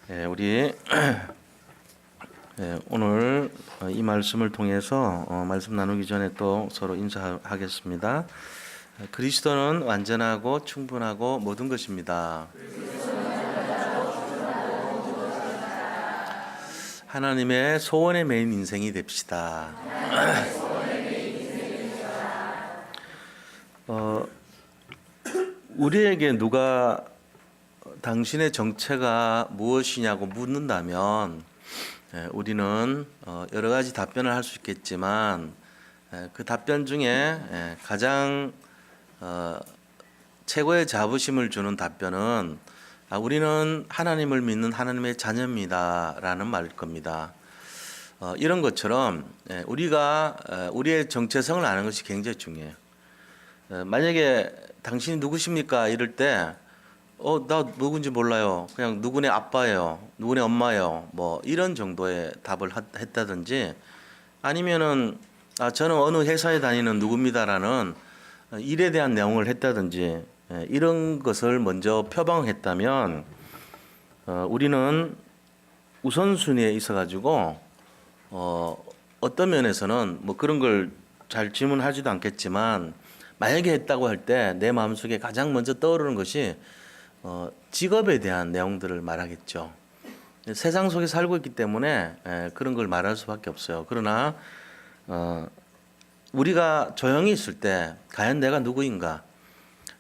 우리 오늘 이 말씀을 통해서 말씀 나누기 전에 또 서로 인사하겠습니다. 그리스도는 완전하고 충분하고 모든 것입니다. 하나님의 소원에 매인 인생이 됩시다. 우리에게 누가 당신의 정체가 무엇이냐고 묻는다면 우리는 여러 가지 답변을 할 수 있겠지만 그 답변 중에 가장 최고의 자부심을 주는 답변은 우리는 하나님을 믿는 하나님의 자녀입니다 라는 말일 겁니다. 이런 것처럼 우리가 우리의 정체성을 아는 것이 굉장히 중요해요. 만약에 당신이 누구십니까? 이럴 때 나 누군지 몰라요. 그냥 누구네 아빠예요. 누구네 엄마예요. 뭐 이런 정도의 답을 했다든지 아니면은 저는 어느 회사에 다니는 누구입니다라는 일에 대한 내용을 했다든지 이런 것을 먼저 표방했다면 우리는 우선순위에 있어 가지고 어떤 면에서는 뭐 그런 걸 잘 질문하지도 않겠지만 만약에 했다고 할 때 내 마음속에 가장 먼저 떠오르는 것이 직업에 대한 내용들을 말하겠죠. 세상 속에 살고 있기 때문에 그런 걸 말할 수밖에 없어요. 그러나 우리가 조용히 있을 때 과연 내가 누구인가?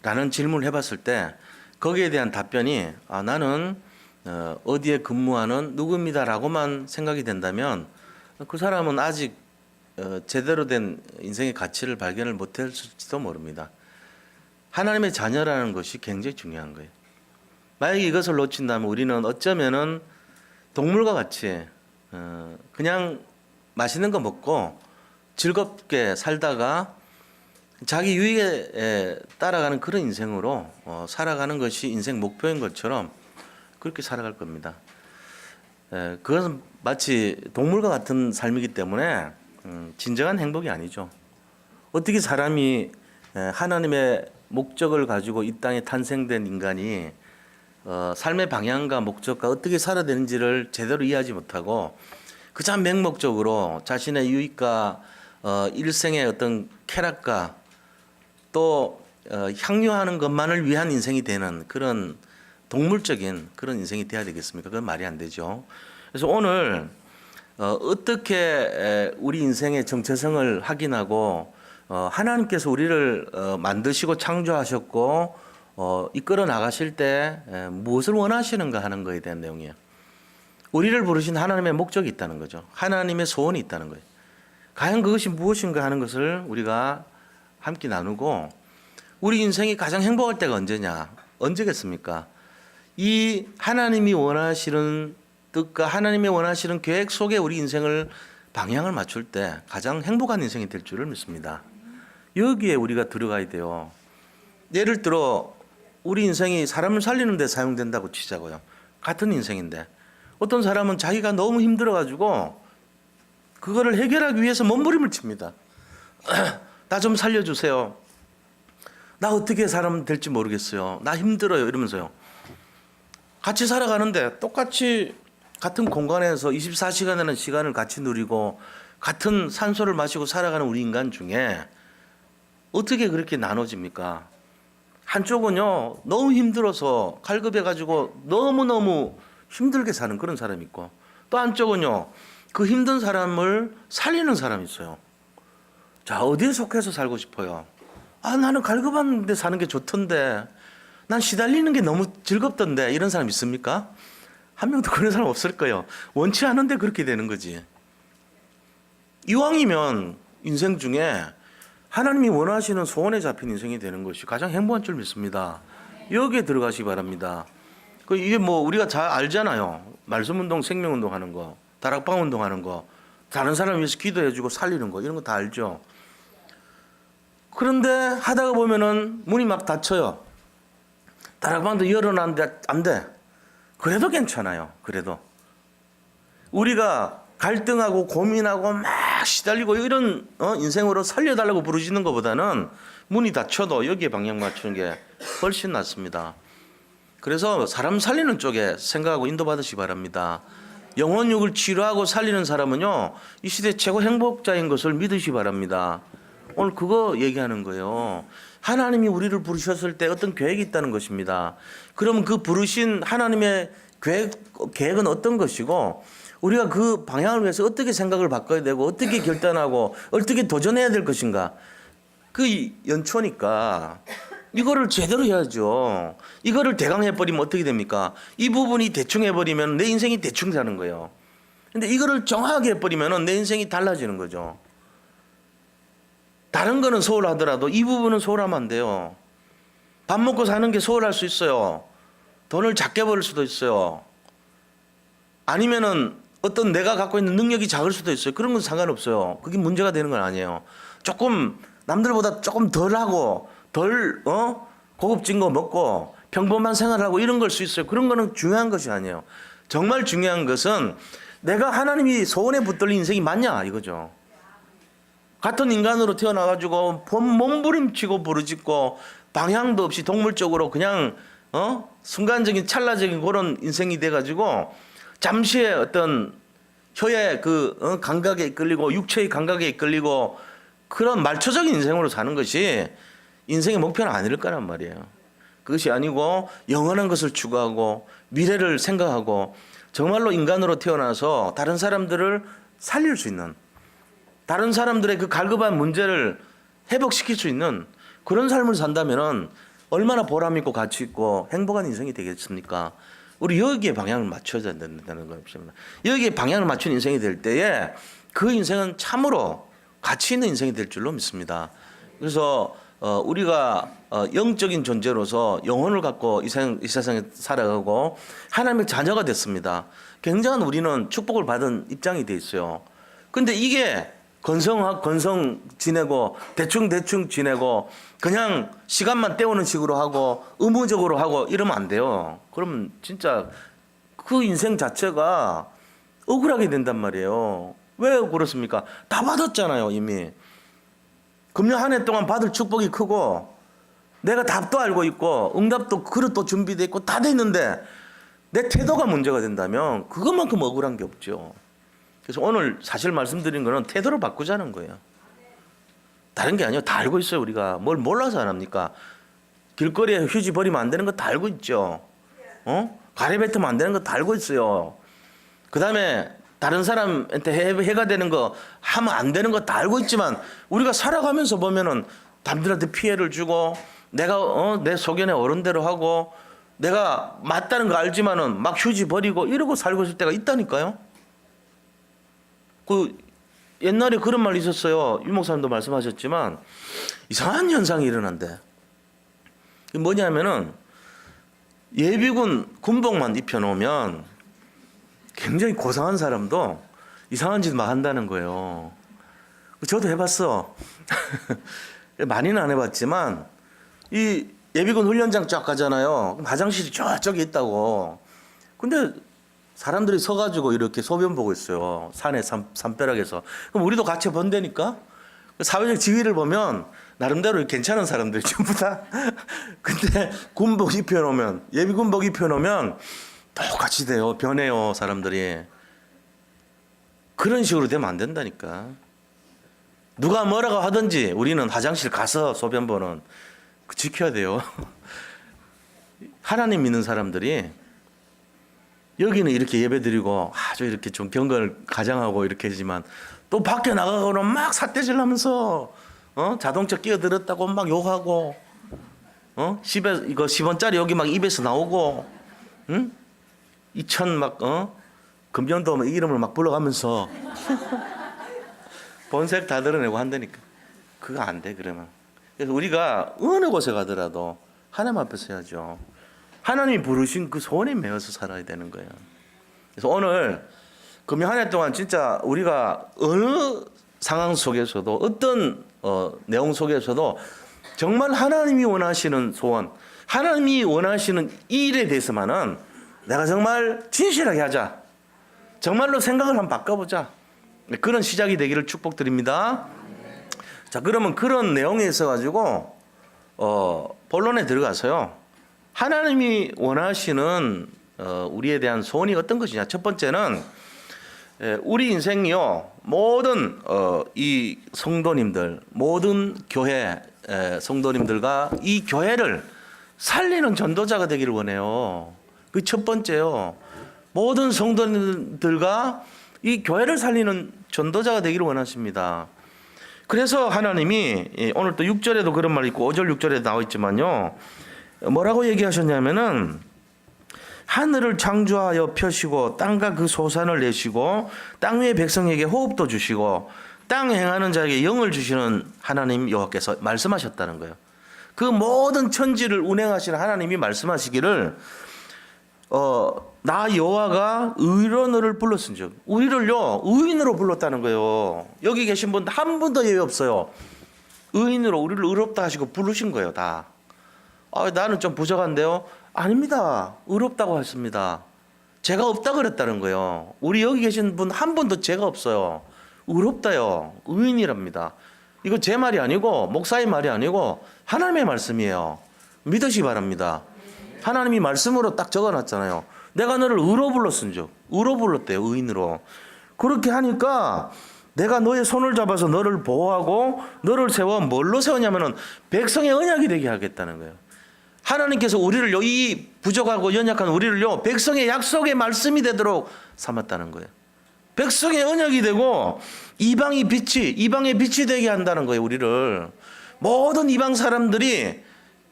라는 질문을 해봤을 때 거기에 대한 답변이 나는 어디에 근무하는 누구입니다 라고만 생각이 된다면 그 사람은 아직 제대로 된 인생의 가치를 발견을 못했을지도 모릅니다. 하나님의 자녀라는 것이 굉장히 중요한 거예요. 만약에 이것을 놓친다면 우리는 어쩌면은 동물과 같이 그냥 맛있는 거 먹고 즐겁게 살다가 자기 유익에 따라가는 그런 인생으로 살아가는 것이 인생 목표인 것처럼 그렇게 살아갈 겁니다. 그것은 마치 동물과 같은 삶이기 때문에 진정한 행복이 아니죠. 어떻게 사람이 하나님의 목적을 가지고 이 땅에 탄생된 인간이 삶의 방향과 목적과 어떻게 살아야 되는지를 제대로 이해하지 못하고 그저 맹목적으로 자신의 유익과 일생의 어떤 쾌락과 또 향유하는 것만을 위한 인생이 되는 그런 동물적인 그런 인생이 돼야 되겠습니까? 그건 말이 안 되죠. 그래서 오늘 어떻게 우리 인생의 정체성을 확인하고 하나님께서 우리를 만드시고 창조하셨고 이끌어 나가실 때 무엇을 원하시는가 하는 것에 대한 내용이에요. 우리를 부르신 하나님의 목적이 있다는 거죠. 하나님의 소원이 있다는 거예요. 과연 그것이 무엇인가 하는 것을 우리가 함께 나누고 우리 인생이 가장 행복할 때가 언제냐? 언제겠습니까? 이 하나님이 원하시는 뜻과 하나님이 원하시는 계획 속에 우리 인생을 방향을 맞출 때 가장 행복한 인생이 될 줄을 믿습니다. 여기에 우리가 들어가야 돼요. 예를 들어 우리 인생이 사람을 살리는 데 사용된다고 치자고요. 같은 인생인데 어떤 사람은 자기가 너무 힘들어가지고 그거를 해결하기 위해서 몸부림을 칩니다. 나 좀 살려주세요. 나 어떻게 사람 될지 모르겠어요. 나 힘들어요. 이러면서요. 같이 살아가는데 똑같이 같은 공간에서 24시간이라는 시간을 같이 누리고 같은 산소를 마시고 살아가는 우리 인간 중에 어떻게 그렇게 나눠집니까? 한쪽은요 너무 힘들어서 갈급해가지고 너무너무 힘들게 사는 그런 사람이 있고 또 한쪽은요 그 힘든 사람을 살리는 사람이 있어요. 자, 어디에 속해서 살고 싶어요? 나는 갈급한데 사는 게 좋던데 난 시달리는 게 너무 즐겁던데 이런 사람 있습니까? 한 명도 그런 사람 없을 거예요. 원치 않은데 그렇게 되는 거지. 이왕이면 인생 중에 하나님이 원하시는 소원에 잡힌 인생이 되는 것이 가장 행복한 줄 믿습니다. 여기에 들어가시기 바랍니다. 이게 뭐 우리가 잘 알잖아요. 말씀운동, 생명운동 하는 거, 다락방 운동하는 거, 다른 사람 위해서 기도해주고 살리는 거 이런 거 다 알죠. 그런데 하다가 보면은 문이 막 닫혀요. 다락방도 열어놨는데 안 돼. 그래도 괜찮아요. 그래도 우리가 갈등하고 고민하고 막 시달리고 이런 인생으로 살려달라고 부르시는 것보다는 문이 닫혀도 여기에 방향 맞추는 게 훨씬 낫습니다. 그래서 사람 살리는 쪽에 생각하고 인도받으시기 바랍니다. 영혼육을 치료하고 살리는 사람은요, 이 시대 최고 행복자인 것을 믿으시기 바랍니다. 오늘 그거 얘기하는 거예요. 하나님이 우리를 부르셨을 때 어떤 계획이 있다는 것입니다. 그러면 그 부르신 하나님의 계획은 어떤 것이고, 우리가 그 방향을 위해서 어떻게 생각을 바꿔야 되고, 어떻게 결단하고, 어떻게 도전해야 될 것인가. 그 연초니까 이거를 제대로 해야죠. 이거를 대강 해버리면 어떻게 됩니까? 이 부분이 대충 해버리면 내 인생이 대충 사는 거예요. 근데 이거를 정확하게 해버리면 내 인생이 달라지는 거죠. 다른 거는 소홀하더라도 이 부분은 소홀하면 안 돼요. 밥 먹고 사는 게 소홀할 수 있어요. 돈을 작게 벌 수도 있어요. 아니면은 어떤 내가 갖고 있는 능력이 작을 수도 있어요. 그런 건 상관없어요. 그게 문제가 되는 건 아니에요. 조금 남들보다 조금 덜하고 덜 고급진 거 먹고 평범한 생활하고 이런 걸 수 있어요. 그런 거는 중요한 것이 아니에요. 정말 중요한 것은 내가 하나님이 소원에 붙들린 인생이 맞냐 이거죠. 같은 인간으로 태어나가지고 몸부림치고 부르짖고 방향도 없이 동물적으로 그냥 순간적인 찰나적인 그런 인생이 돼가지고 잠시의 어떤 혀의 그 감각에 이끌리고 육체의 감각에 이끌리고 그런 말초적인 인생으로 사는 것이 인생의 목표는 아닐 거란 말이에요. 그것이 아니고 영원한 것을 추구하고 미래를 생각하고 정말로 인간으로 태어나서 다른 사람들을 살릴 수 있는, 다른 사람들의 그 갈급한 문제를 회복시킬 수 있는 그런 삶을 산다면 얼마나 보람 있고 가치 있고 행복한 인생이 되겠습니까? 우리 여기에 방향을 맞춰야 된다는 것입니다. 여기에 방향을 맞춘 인생이 될 때에 그 인생은 참으로 가치 있는 인생이 될 줄로 믿습니다. 그래서 우리가 영적인 존재로서 영혼을 갖고 이 세상에 살아가고 하나님의 자녀가 됐습니다. 굉장한 우리는 축복을 받은 입장이 돼 있어요. 근데 이게 건성 지내고 대충 지내고 그냥 시간만 때우는 식으로 하고 의무적으로 하고 이러면 안 돼요. 그러면 진짜 그 인생 자체가 억울하게 된단 말이에요. 왜 그렇습니까? 다 받았잖아요, 이미. 금년 한 해 동안 받을 축복이 크고 내가 답도 알고 있고 응답도 그릇도 준비되어 있고 다 됐는데 내 태도가 문제가 된다면 그것만큼 억울한 게 없죠. 그래서 오늘 사실 말씀드린 거는 태도를 바꾸자는 거예요. 다른 게 아니에요. 다 알고 있어요. 우리가 뭘 몰라서 안 합니까? 길거리에 휴지 버리면 안 되는 거 다 알고 있죠. 가래 뱉으면 안 되는 거 다 알고 있어요. 그 다음에 다른 사람한테 해가 되는 거 하면 안 되는 거 다 알고 있지만 우리가 살아가면서 보면은 남들한테 피해를 주고 내가 내 소견에 어른대로 하고 내가 맞다는 거 알지만은 막 휴지 버리고 이러고 살고 있을 때가 있다니까요. 그 옛날에 그런 말 있었어요. 유 목사님도 말씀하셨지만 이상한 현상이 일어난대. 뭐냐면은 예비군 군복만 입혀놓으면 굉장히 고상한 사람도 이상한 짓 막 한다는 거예요. 저도 해봤어. 많이는 안 해봤지만 이 예비군 훈련장 쫙 가잖아요. 화장실이 저쪽에 있다고. 근데 사람들이 서가지고 이렇게 소변 보고 있어요. 산에 산벼락에서. 그럼 우리도 같이 본다니까. 사회적 지위를 보면 나름대로 괜찮은 사람들이 전부 다. 근데 군복 입혀놓으면 예비군복 입혀놓으면 똑같이 돼요. 변해요, 사람들이. 그런 식으로 되면 안 된다니까. 누가 뭐라고 하든지 우리는 화장실 가서 소변 보는 지켜야 돼요. 하나님 믿는 사람들이 여기는 이렇게 예배드리고 아주 이렇게 좀 경건을 가장하고 이렇게 하지만 또 밖에 나가고는 막 삿대질 하면서 자동차 끼어들었다고 막 욕하고 집에 이거 10원짜리 여기 막 입에서 나오고 2000 막 금년도 이름을 막 불러가면서 본색 다 드러내고 한다니까. 그거 안 돼 그러면. 그래서 우리가 어느 곳에 가더라도 하나님 앞에서 해야죠. 하나님이 부르신 그 소원에 매어서 살아야 되는 거예요. 그래서 오늘 금년 한 해 동안 진짜 우리가 어느 상황 속에서도 어떤 내용 속에서도 정말 하나님이 원하시는 소원, 하나님이 원하시는 이 일에 대해서만은 내가 정말 진실하게 하자. 정말로 생각을 한번 바꿔보자. 그런 시작이 되기를 축복드립니다. 자, 그러면 그런 내용에 있어 가지고 본론에 들어가서요. 하나님이 원하시는 우리에 대한 소원이 어떤 것이냐? 첫 번째는 우리 인생이요, 모든 이 성도님들, 모든 교회 성도님들과 이 교회를 살리는 전도자가 되기를 원해요. 그 첫 번째요. 모든 성도님들과 이 교회를 살리는 전도자가 되기를 원하십니다. 그래서 하나님이 오늘 또 6절에도 그런 말이 있고 5절 6절에 나와 있지만요. 뭐라고 얘기하셨냐면은 하늘을 창조하여 펴시고 땅과 그 소산을 내시고 땅 위의 백성에게 호흡도 주시고 땅 행하는 자에게 영을 주시는 하나님 여호와께서 말씀하셨다는 거예요. 그 모든 천지를 운행하시는 하나님이 말씀하시기를 나 여호와가 의로너를 불렀은즉, 우리를요 의인으로 불렀다는 거예요. 여기 계신 분 한 분도 예외 없어요. 의인으로 우리를 의롭다 하시고 부르신 거예요. 다. 나는 좀 부족한데요. 아닙니다. 의롭다고 했습니다. 죄가 없다 그랬다는 거예요. 우리 여기 계신 분 한 분도 죄가 없어요. 의롭다요. 의인이랍니다. 이거 제 말이 아니고 목사의 말이 아니고 하나님의 말씀이에요. 믿으시기 바랍니다. 하나님이 말씀으로 딱 적어놨잖아요. 내가 너를 의로 불렀은즉, 의로 불렀대요. 의인으로. 그렇게 하니까 내가 너의 손을 잡아서 너를 보호하고 너를 세워 뭘로 세우냐면은 백성의 언약이 되게 하겠다는 거예요. 하나님께서 우리를요, 이 부족하고 연약한 우리를요, 백성의 약속의 말씀이 되도록 삼았다는 거예요. 백성의 언약이 되고 이방의 빛이 되게 한다는 거예요. 우리를 모든 이방 사람들이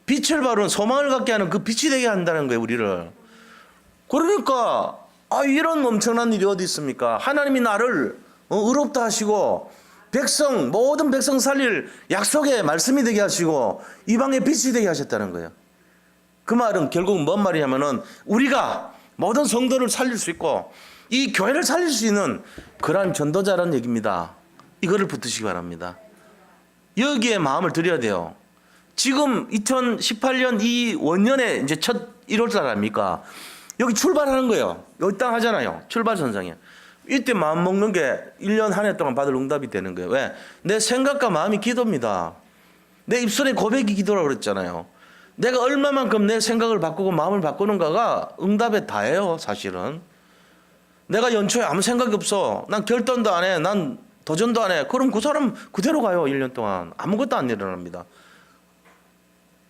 빛을 바르는 소망을 갖게 하는 그 빛이 되게 한다는 거예요. 우리를. 그러니까 이런 엄청난 일이 어디 있습니까? 하나님이 나를 의롭다 하시고 모든 백성 살릴 약속의 말씀이 되게 하시고 이방의 빛이 되게 하셨다는 거예요. 그 말은 결국 뭔 말이냐면은 우리가 모든 성도를 살릴 수 있고 이 교회를 살릴 수 있는 그러한 전도자라는 얘기입니다. 이거를 붙드시기 바랍니다. 여기에 마음을 드려야 돼요. 지금 2018년 이 원년에 이제 첫 1월달 아닙니까? 여기 출발하는 거예요. 여기 땅 하잖아요. 출발선상에. 이때 마음 먹는 게 1년 한 해 동안 받을 응답이 되는 거예요. 왜? 내 생각과 마음이 기도입니다. 내 입술의 고백이 기도라고 그랬잖아요. 내가 얼마만큼 내 생각을 바꾸고 마음을 바꾸는가가 응답에 다예요. 사실은. 내가 연초에 아무 생각이 없어. 난 결단도 안 해. 난 도전도 안 해. 그럼 그 사람 그대로 가요. 1년 동안. 아무것도 안 일어납니다.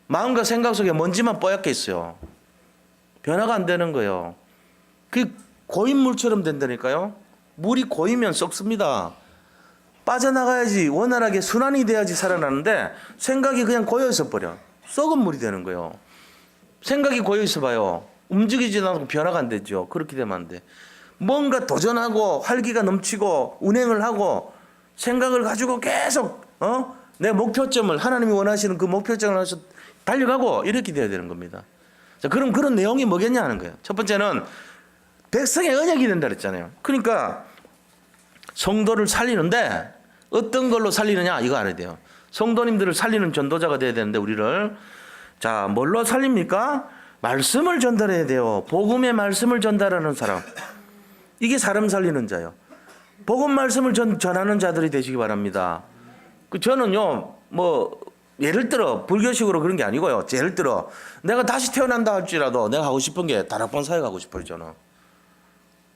마음과 생각 속에 먼지만 뽀얗게 있어요. 변화가 안 되는 거예요. 그 고인 물처럼 된다니까요. 물이 고이면 썩습니다. 빠져나가야지, 원활하게 순환이 돼야지 살아나는데 생각이 그냥 고여 있어 버려. 썩은 물이 되는 거예요. 생각이 고여 있어 봐요. 움직이지 않고 변화가 안 되죠. 그렇게 되면 안 돼. 뭔가 도전하고 활기가 넘치고 운행을 하고 생각을 가지고 계속 내 목표점을, 하나님이 원하시는 그 목표점을 해서 달려가고 이렇게 돼야 되는 겁니다. 자, 그럼 그런 내용이 뭐겠냐 하는 거예요. 첫 번째는 백성의 언약이 된다 그랬잖아요. 그러니까 성도를 살리는데 어떤 걸로 살리느냐 이거 알아야 돼요. 성도님들을 살리는 전도자가 돼야 되는데 우리를 자 뭘로 살립니까? 말씀을 전달해야 돼요. 복음의 말씀을 전달하는 사람. 이게 사람 살리는 자예요. 복음 말씀을 전하는 자들이 되시기 바랍니다. 저는요 예를 들어 불교식으로 그런 게 아니고요. 예를 들어 내가 다시 태어난다 할지라도 내가 하고 싶은 게 다락방 사역 하고 싶어요. 저는.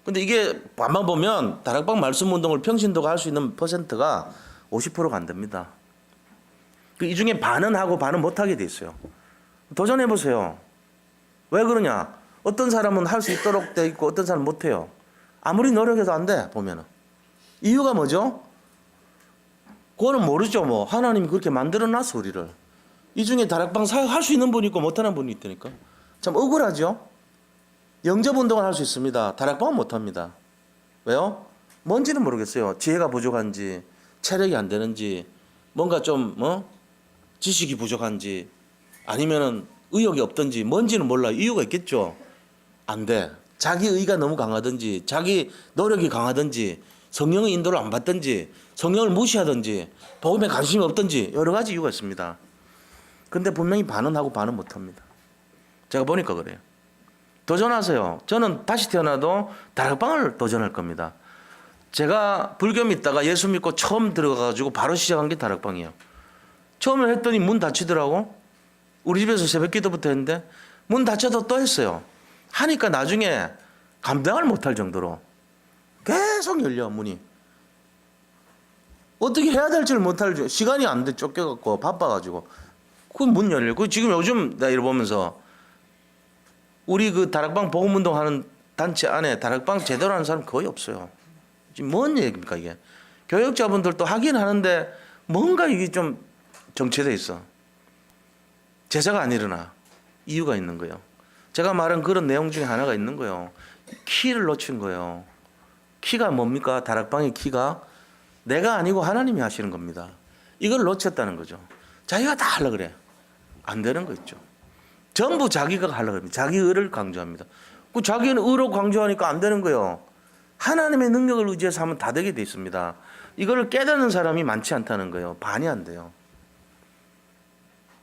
근데 이게 반만 보면 다락방 말씀 운동을 평신도가 할 수 있는 퍼센트가 50%가 안 됩니다. 이 중에 반은 하고 반은 못하게 돼 있어요. 도전해 보세요. 왜 그러냐? 어떤 사람은 할 수 있도록 돼 있고 어떤 사람은 못해요. 아무리 노력해도 안 돼 보면은. 이유가 뭐죠? 그거는 모르죠. 하나님이 그렇게 만들어놨어 우리를. 이 중에 다락방 사역할 수 있는 분이 있고 못하는 분이 있다니까. 참 억울하죠. 영접운동을 할 수 있습니다. 다락방은 못합니다. 왜요? 뭔지는 모르겠어요. 지혜가 부족한지, 체력이 안 되는지, 뭔가 좀 지식이 부족한지, 아니면은 의욕이 없든지 뭔지는 몰라요. 이유가 있겠죠. 안 돼. 자기 의가 너무 강하든지, 자기 노력이 강하든지, 성령의 인도를 안 받든지, 성령을 무시하든지, 복음에 관심이 없든지 여러 가지 이유가 있습니다. 근데 분명히 반은 하고 반은 못합니다. 제가 보니까 그래요. 도전하세요. 저는 다시 태어나도 다락방을 도전할 겁니다. 제가 불교 믿다가 예수 믿고 처음 들어가가지고 바로 시작한 게 다락방이에요. 처음에 했더니 문 닫히더라고. 우리 집에서 새벽 기도부터 했는데 문 닫혀도 또 했어요. 하니까 나중에 감당을 못할 정도로 계속 열려 문이. 어떻게 해야 될지를 못할 시간이 안 돼 쫓겨갖고 바빠가지고 그 문 열려. 그 지금 요즘 나 이러 보면서 우리 그 다락방 복음운동 하는 단체 안에 다락방 제대로 하는 사람 거의 없어요. 지금 뭔 얘기입니까 이게? 교역자분들도 하긴 하는데 뭔가 이게 좀 정체돼 있어. 제자가 안 일어나. 이유가 있는 거예요. 제가 말한 그런 내용 중에 하나가 있는 거예요. 키를 놓친 거예요. 키가 뭡니까? 다락방의 키가 내가 아니고 하나님이 하시는 겁니다. 이걸 놓쳤다는 거죠. 자기가 다 하려고 그래. 안 되는 거 있죠. 전부 자기가 하려고 합니다. 자기 의를 강조합니다. 그 자기는 의로 강조하니까 안 되는 거예요. 하나님의 능력을 의지해서 하면 다 되게 돼 있습니다. 이걸 깨닫는 사람이 많지 않다는 거예요. 반이 안 돼요.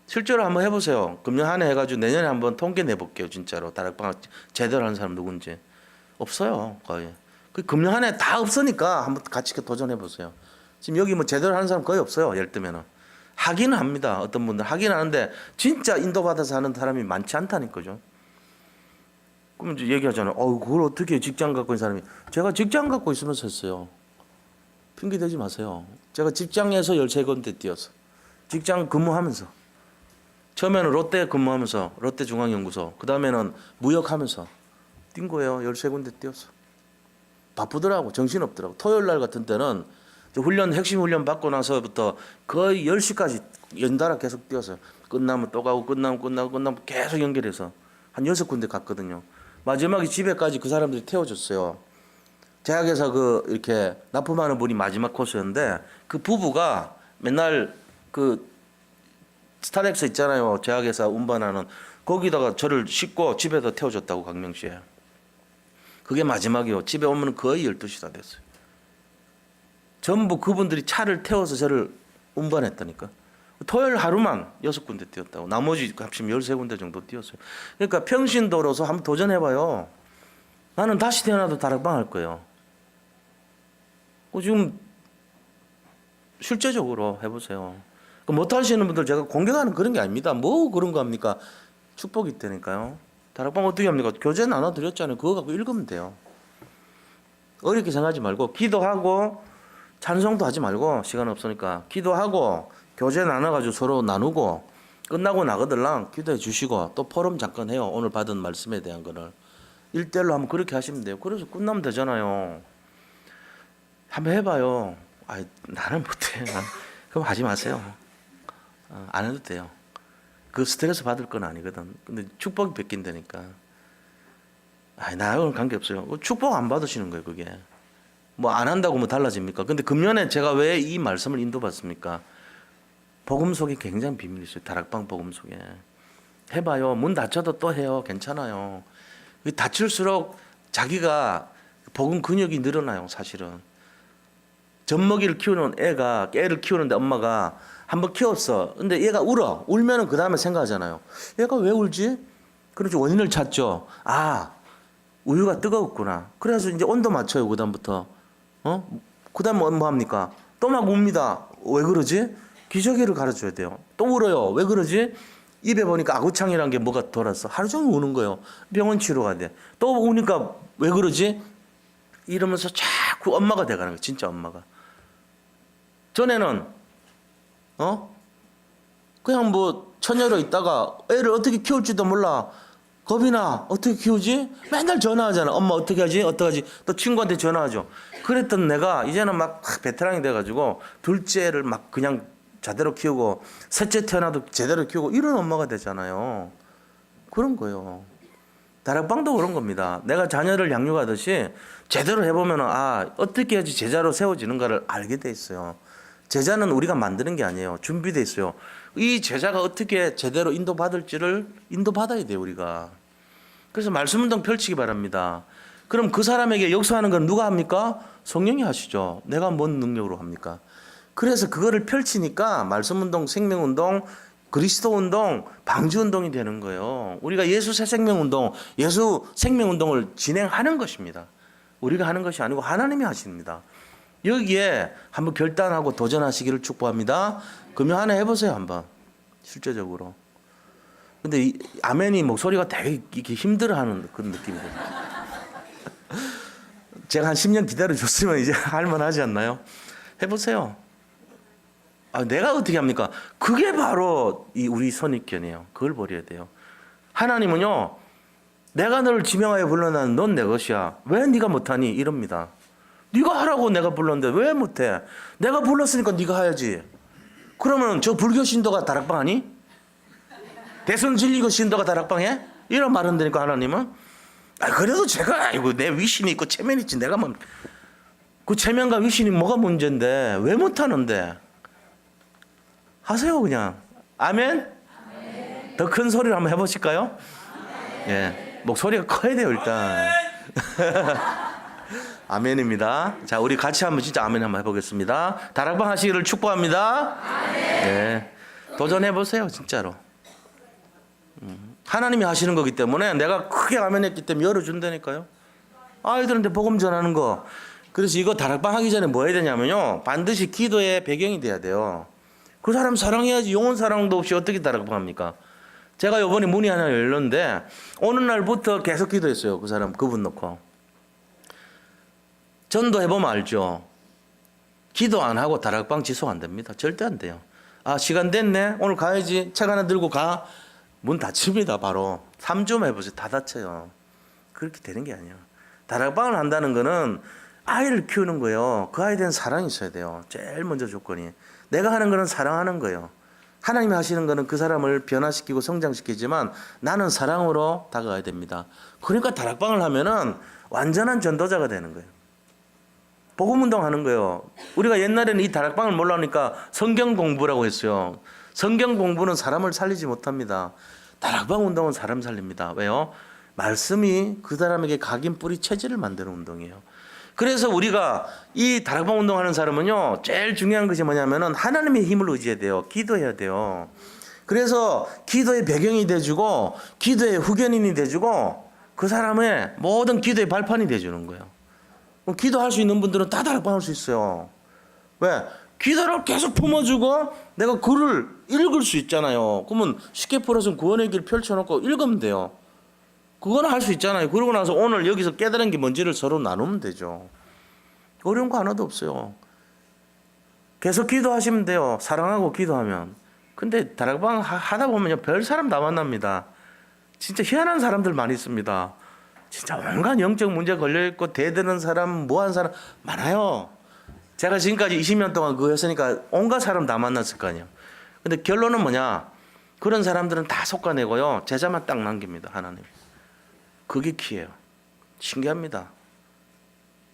실제로 한번 해보세요. 금년 한 해 해가지고 내년에 한번 통계 내볼게요. 진짜로 다락방 제대로 하는 사람 누군지. 없어요. 거의. 그 금년 한 해 다 없으니까 한번 같이 도전해보세요. 지금 여기 뭐 제대로 하는 사람 거의 없어요. 예를 들면은. 하기는 합니다. 어떤 분들 하긴 하는데 진짜 인도받아서 하는 사람이 많지 않다니까요. 그럼 이제 얘기하잖아요. 그걸 어떻게 직장 갖고 있는 사람이. 제가 직장 갖고 있으면서 했어요. 핑계 대지 마세요. 제가 직장에서 13군데 뛰어서. 직장 근무하면서. 처음에는 롯데 근무하면서 롯데중앙연구소. 그 다음에는 무역하면서 뛴 거예요. 13군데 뛰어서. 바쁘더라고. 정신없더라고. 토요일 날 같은 때는 핵심 훈련 받고 나서부터 거의 10시까지 연달아 계속 뛰었어요. 끝나면 또 가고 끝나면 계속 연결해서 한 6군데 갔거든요. 마지막에 집에까지 그 사람들이 태워줬어요. 제약회사 이렇게 납품하는 분이 마지막 코스였는데 그 부부가 맨날 그 스타렉스 있잖아요. 제약회사 운반하는 거기다가 저를 싣고 집에다 태워줬다고 강명시에. 그게 마지막이요. 집에 오면 거의 12시 다 됐어요. 전부 그분들이 차를 태워서 저를 운반했다니까. 토요일 하루만 6군데 뛰었다고. 나머지 합치면 13군데 정도 뛰었어요. 그러니까 평신도로서 한번 도전해봐요. 나는 다시 태어나도 다락방 할 거예요. 지금 실제적으로 해보세요. 못 하시는 분들 제가 공격하는 그런 게 아닙니다. 뭐 그런 거 합니까? 축복이 있다니까요. 다락방 어떻게 합니까? 교재 나눠드렸잖아요. 그거 갖고 읽으면 돼요. 어렵게 생각하지 말고 기도하고 찬송도 하지 말고 시간 없으니까 기도하고 교재 나눠가지고 서로 나누고 끝나고 나거들랑 기도해 주시고 또 포럼 잠깐 해요. 오늘 받은 말씀에 대한 거를 1대1로 한번 그렇게 하시면 돼요. 그래서 끝나면 되잖아요. 한번 해봐요. 나는 못해. 그럼 하지 마세요. 안 해도 돼요. 그 스트레스 받을 건 아니거든. 근데 축복이 베낀다니까. 나하고는 관계없어요. 축복 안 받으시는 거예요, 그게. 뭐 안 한다고 뭐 달라집니까? 근데 금년에 제가 왜 이 말씀을 인도받습니까? 복음 속에 굉장히 비밀이 있어요. 다락방 복음 속에. 해봐요. 문 닫혀도 또 해요. 괜찮아요. 닫힐수록 자기가 복음 근육이 늘어나요, 사실은. 젖먹이를 키우는 애를 키우는데 엄마가 한번 키웠어. 근데 얘가 울어. 울면은 그 다음에 생각하잖아요. 얘가 왜 울지? 그래서 원인을 찾죠. 우유가 뜨거웠구나. 그래서 이제 온도 맞춰요, 그 다음부터. 그 다음 뭐 합니까? 또 막 웁니다. 왜 그러지? 기저귀를 갈아줘야 돼요. 또 울어요. 왜 그러지? 입에 보니까 아구창이라는 게 뭐가 돌았어. 하루 종일 우는 거예요. 병원 치료 가야 돼. 또 우니까 왜 그러지? 이러면서 자꾸 엄마가 돼가는 거예요. 진짜 엄마가. 전에는 그냥 뭐 처녀로 있다가 애를 어떻게 키울지도 몰라. 겁이 나. 어떻게 키우지? 맨날 전화하잖아. 엄마 어떻게 하지? 어떡하지? 또 친구한테 전화하죠. 그랬던 내가 이제는 막 베테랑이 돼가지고 둘째를 막 그냥 제대로 키우고 셋째 태어나도 제대로 키우고 이런 엄마가 되잖아요. 그런 거예요. 다락방도 그런 겁니다. 내가 자녀를 양육하듯이 제대로 해보면 어떻게 해야지 제자로 세워지는가를 알게 돼 있어요. 제자는 우리가 만드는 게 아니에요. 준비돼 있어요. 이 제자가 어떻게 제대로 인도받을지를 인도받아야 돼요, 우리가. 그래서 말씀운동 펼치기 바랍니다. 그럼 그 사람에게 역사하는 건 누가 합니까? 성령이 하시죠. 내가 뭔 능력으로 합니까? 그래서 그거를 펼치니까 말씀운동, 생명운동, 그리스도운동, 방주운동이 되는 거예요. 우리가 예수 새생명운동, 예수 생명운동을 진행하는 것입니다. 우리가 하는 것이 아니고 하나님이 하십니다. 여기에 한번 결단하고 도전하시기를 축복합니다. 금요 한 해 해보세요, 한번. 실제적으로. 근데 이 아멘이 목소리가 되게 이렇게 힘들어하는 그런 느낌이 들어요. 제가 한 10년 기다려줬으면 이제 할만하지 않나요? 해보세요. 아, 내가 어떻게 합니까? 그게 바로 이 우리 선입견이에요. 그걸 버려야 돼요. 하나님은요, 내가 너를 지명하여 불러난 넌 내 것이야. 왜 네가 못하니? 이럽니다. 네가 하라고 내가 불렀는데 왜 못해? 내가 불렀으니까 네가 해야지. 그러면 저 불교 신도가 다락방 하니? 대선 진리교 신도가 다락방해? 이런 말 한다니까 하나님은. 아, 그래도 제가 아이고 내 위신이 있고 체면이 있지. 내가 뭐 그 체면과 위신이 뭐가 문제인데 왜 못하는데? 하세요 그냥. 아멘? 더 큰 소리를 한번 해보실까요? 예, 목소리가 커야 돼요 일단. 아멘입니다. 자, 우리 같이 한번 진짜 아멘 한번 해보겠습니다. 다락방 하시기를 축복합니다. 예, 도전해보세요 진짜로. 하나님이 하시는 거기 때문에 내가 크게 아멘했기 때문에 열어준다니까요. 아이들한테 복음 전하는 거. 그래서 이거 다락방 하기 전에 뭐 해야 되냐면요, 반드시 기도의 배경이 돼야 돼요. 그 사람 사랑해야지. 영혼 사랑도 없이 어떻게 다락방 합니까? 제가 이번에 문이 하나 열렸는데 어느 날부터 계속 기도했어요. 그 사람 그분 놓고. 전도해보면 알죠. 기도 안 하고 다락방 지속 안 됩니다. 절대 안 돼요. 아, 시간 됐네, 오늘 가야지. 책 하나 들고 가. 문 닫힙니다. 바로 3주 해보세요. 다 닫혀요. 그렇게 되는 게 아니에요. 다락방을 한다는 거는 아이를 키우는 거예요. 그 아이에 대한 사랑이 있어야 돼요. 제일 먼저 조건이. 내가 하는 거는 사랑하는 거예요. 하나님이 하시는 거는 그 사람을 변화시키고 성장시키지만 나는 사랑으로 다가가야 됩니다. 그러니까 다락방을 하면은 완전한 전도자가 되는 거예요. 복음운동 하는 거예요. 우리가 옛날에는 이 다락방을 몰라니까 성경 공부라고 했어요. 성경 공부는 사람을 살리지 못합니다. 다락방 운동은 사람 살립니다. 왜요? 말씀이 그 사람에게 각인 뿌리 체질을 만드는 운동이에요. 그래서 우리가 이 다락방 운동하는 사람은요, 제일 중요한 것이 뭐냐면은 하나님의 힘을 의지해야 돼요. 기도해야 돼요. 그래서 기도의 배경이 돼주고 기도의 후견인이 돼주고 그 사람의 모든 기도의 발판이 돼주는 거예요. 기도할 수 있는 분들은 다 다락방 할 수 있어요. 왜? 기도를 계속 품어주고 내가 글을 읽을 수 있잖아요. 그러면 쉽게 풀어서 구원의 길 펼쳐놓고 읽으면 돼요. 그거는 할 수 있잖아요. 그러고 나서 오늘 여기서 깨달은 게 뭔지를 서로 나누면 되죠. 어려운 거 하나도 없어요. 계속 기도하시면 돼요. 사랑하고 기도하면. 근데 다락방 하다 보면요, 별 사람 다 만납니다. 진짜 희한한 사람들 많이 있습니다. 진짜 온갖 영적 문제 걸려있고 대드는 사람, 뭐한 사람 많아요. 제가 지금까지 20년 동안 그거 했으니까 온갖 사람 다 만났을 거 아니에요. 근데 결론은 뭐냐? 그런 사람들은 다 솎아내고요, 제자만 딱 남깁니다. 하나님. 그게 키예요. 신기합니다.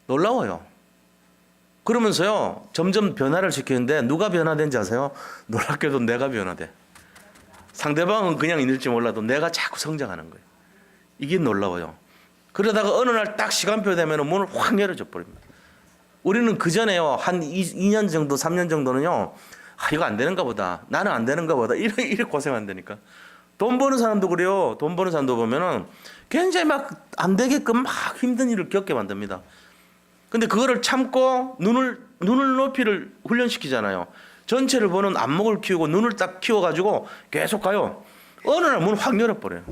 놀라워요. 그러면서요, 점점 변화를 시키는데 누가 변화된지 아세요? 놀랍게도 내가 변화돼. 상대방은 그냥 있을지 몰라도 내가 자꾸 성장하는 거예요. 이게 놀라워요. 그러다가 어느 날 딱 시간표 되면 문을 확 열어줘 버립니다. 우리는 그 전에요, 한 2년 정도, 3년 정도는요, 아, 이거 안 되는가 보다. 나는 안 되는가 보다. 이렇게 고생한다니까. 돈 버는 사람도 그래요. 돈 버는 사람도 보면은 굉장히 막 안 되게끔 막 힘든 일을 겪게 만듭니다. 근데 그거를 참고 눈을 높이를 훈련시키잖아요. 전체를 보는 안목을 키우고 눈을 딱 키워가지고 계속 가요. 어느 날 문 확 열어버려요.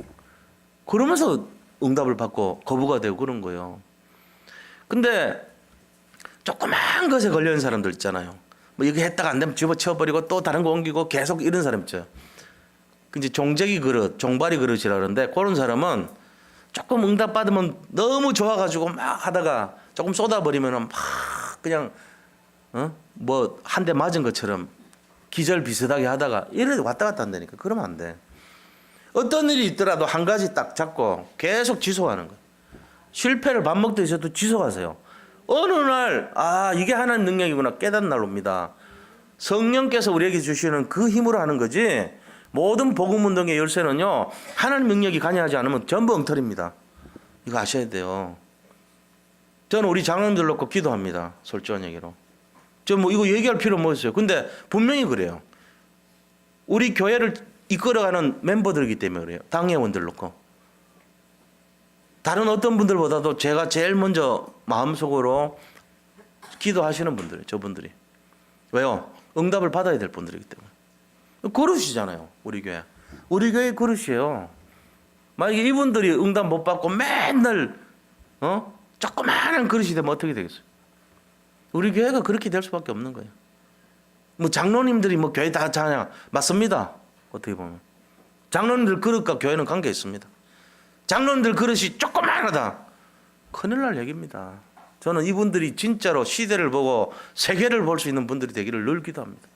그러면서 응답을 받고 거부가 되고 그런 거예요. 근데 조그만 것에 걸려있는 사람들 있잖아요. 뭐 이거 했다가 안 되면 집어치워버리고 또 다른 거 옮기고 계속 이런 사람 있죠. 이제 종제기 그릇, 종발이 그릇이라 그러는데 그런 사람은 조금 응답 받으면 너무 좋아가지고 막 하다가 조금 쏟아버리면은 막 그냥 뭐 한 대 맞은 것처럼 기절 비슷하게 하다가 이래 왔다 갔다 한다니까. 그러면 안 돼. 어떤 일이 있더라도 한 가지 딱 잡고 계속 지속하는 거예요. 실패를 밥 먹듯이 해도 지속하세요. 어느 날, 아, 이게 하나님 능력이구나 깨닫는 날 옵니다. 성령께서 우리에게 주시는 그 힘으로 하는 거지, 모든 복음운동의 열쇠는요, 하나님 능력이 관여하지 않으면 전부 엉터리입니다. 이거 아셔야 돼요. 저는 우리 장로님들 놓고 기도합니다. 솔직한 얘기로. 저 뭐 이거 얘기할 필요 뭐 있어요. 근데 분명히 그래요. 우리 교회를 이끌어가는 멤버들이기 때문에 그래요. 당회원들 놓고. 다른 어떤 분들보다도 제가 제일 먼저 마음속으로 기도하시는 분들이에요. 저분들이. 왜요? 응답을 받아야 될 분들이기 때문에. 그러시잖아요. 우리 교회. 우리 교회 그릇이에요. 만약에 이분들이 응답 못 받고 맨날 조그마한 그릇이 되면 어떻게 되겠어요? 우리 교회가 그렇게 될 수밖에 없는 거예요. 뭐 장로님들이 뭐 교회 다 자냐? 맞습니다. 어떻게 보면 장로님들 그릇과 교회는 관계 있습니다. 장로님들 그릇이 조그마하다, 큰일 날 얘기입니다. 저는 이분들이 진짜로 시대를 보고 세계를 볼 수 있는 분들이 되기를 늘 기도합니다.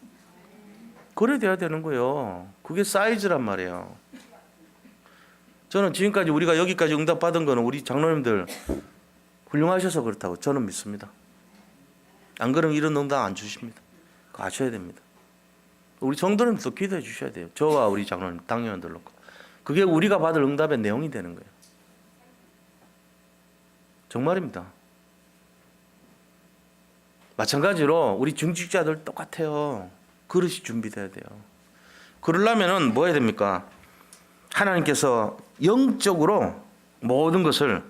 그래 돼야 되는 거예요. 그게 사이즈란 말이에요. 저는 지금까지 우리가 여기까지 응답 받은 거는 우리 장로님들 훌륭하셔서 그렇다고 저는 믿습니다. 안 그러면 이런 응답 안 주십니다. 그거 아셔야 됩니다. 우리 성도님들도 기도해 주셔야 돼요. 저와 우리 장로님, 당회원들 놓고. 그게 우리가 받을 응답의 내용이 되는 거예요. 정말입니다. 마찬가지로 우리 중직자들 똑같아요. 그릇이 준비돼야 돼요. 그러려면은 뭐 해야 됩니까? 하나님께서 영적으로 모든 것을,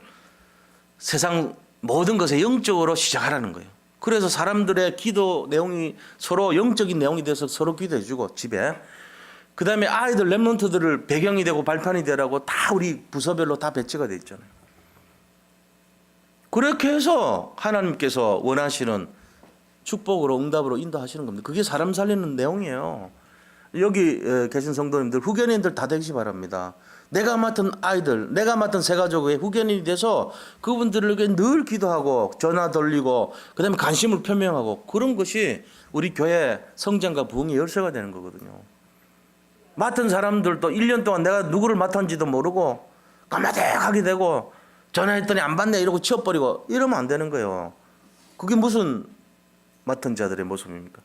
세상 모든 것에 영적으로 시작하라는 거예요. 그래서 사람들의 기도 내용이 서로 영적인 내용이 돼서 서로 기도해 주고, 집에 그 다음에 아이들 랩런트들을 배경이 되고 발판이 되라고 다 우리 부서별로 다 배치가 돼 있잖아요. 그렇게 해서 하나님께서 원하시는 축복으로 응답으로 인도하시는 겁니다. 그게 사람 살리는 내용이에요. 여기 계신 성도님들, 후견인들 다 되시기 바랍니다. 내가 맡은 아이들, 내가 맡은 새 가족의 후견인이 돼서 그분들에게 늘 기도하고 전화 돌리고 그다음에 관심을 표명하고, 그런 것이 우리 교회 성장과 부흥의 열쇠가 되는 거거든요. 맡은 사람들도 1년 동안 내가 누구를 맡았는지도 모르고 까마득하게 되고 전화했더니 안 받네 이러고 치워버리고 이러면 안 되는 거예요. 그게 무슨 맡은 자들의 모습입니까?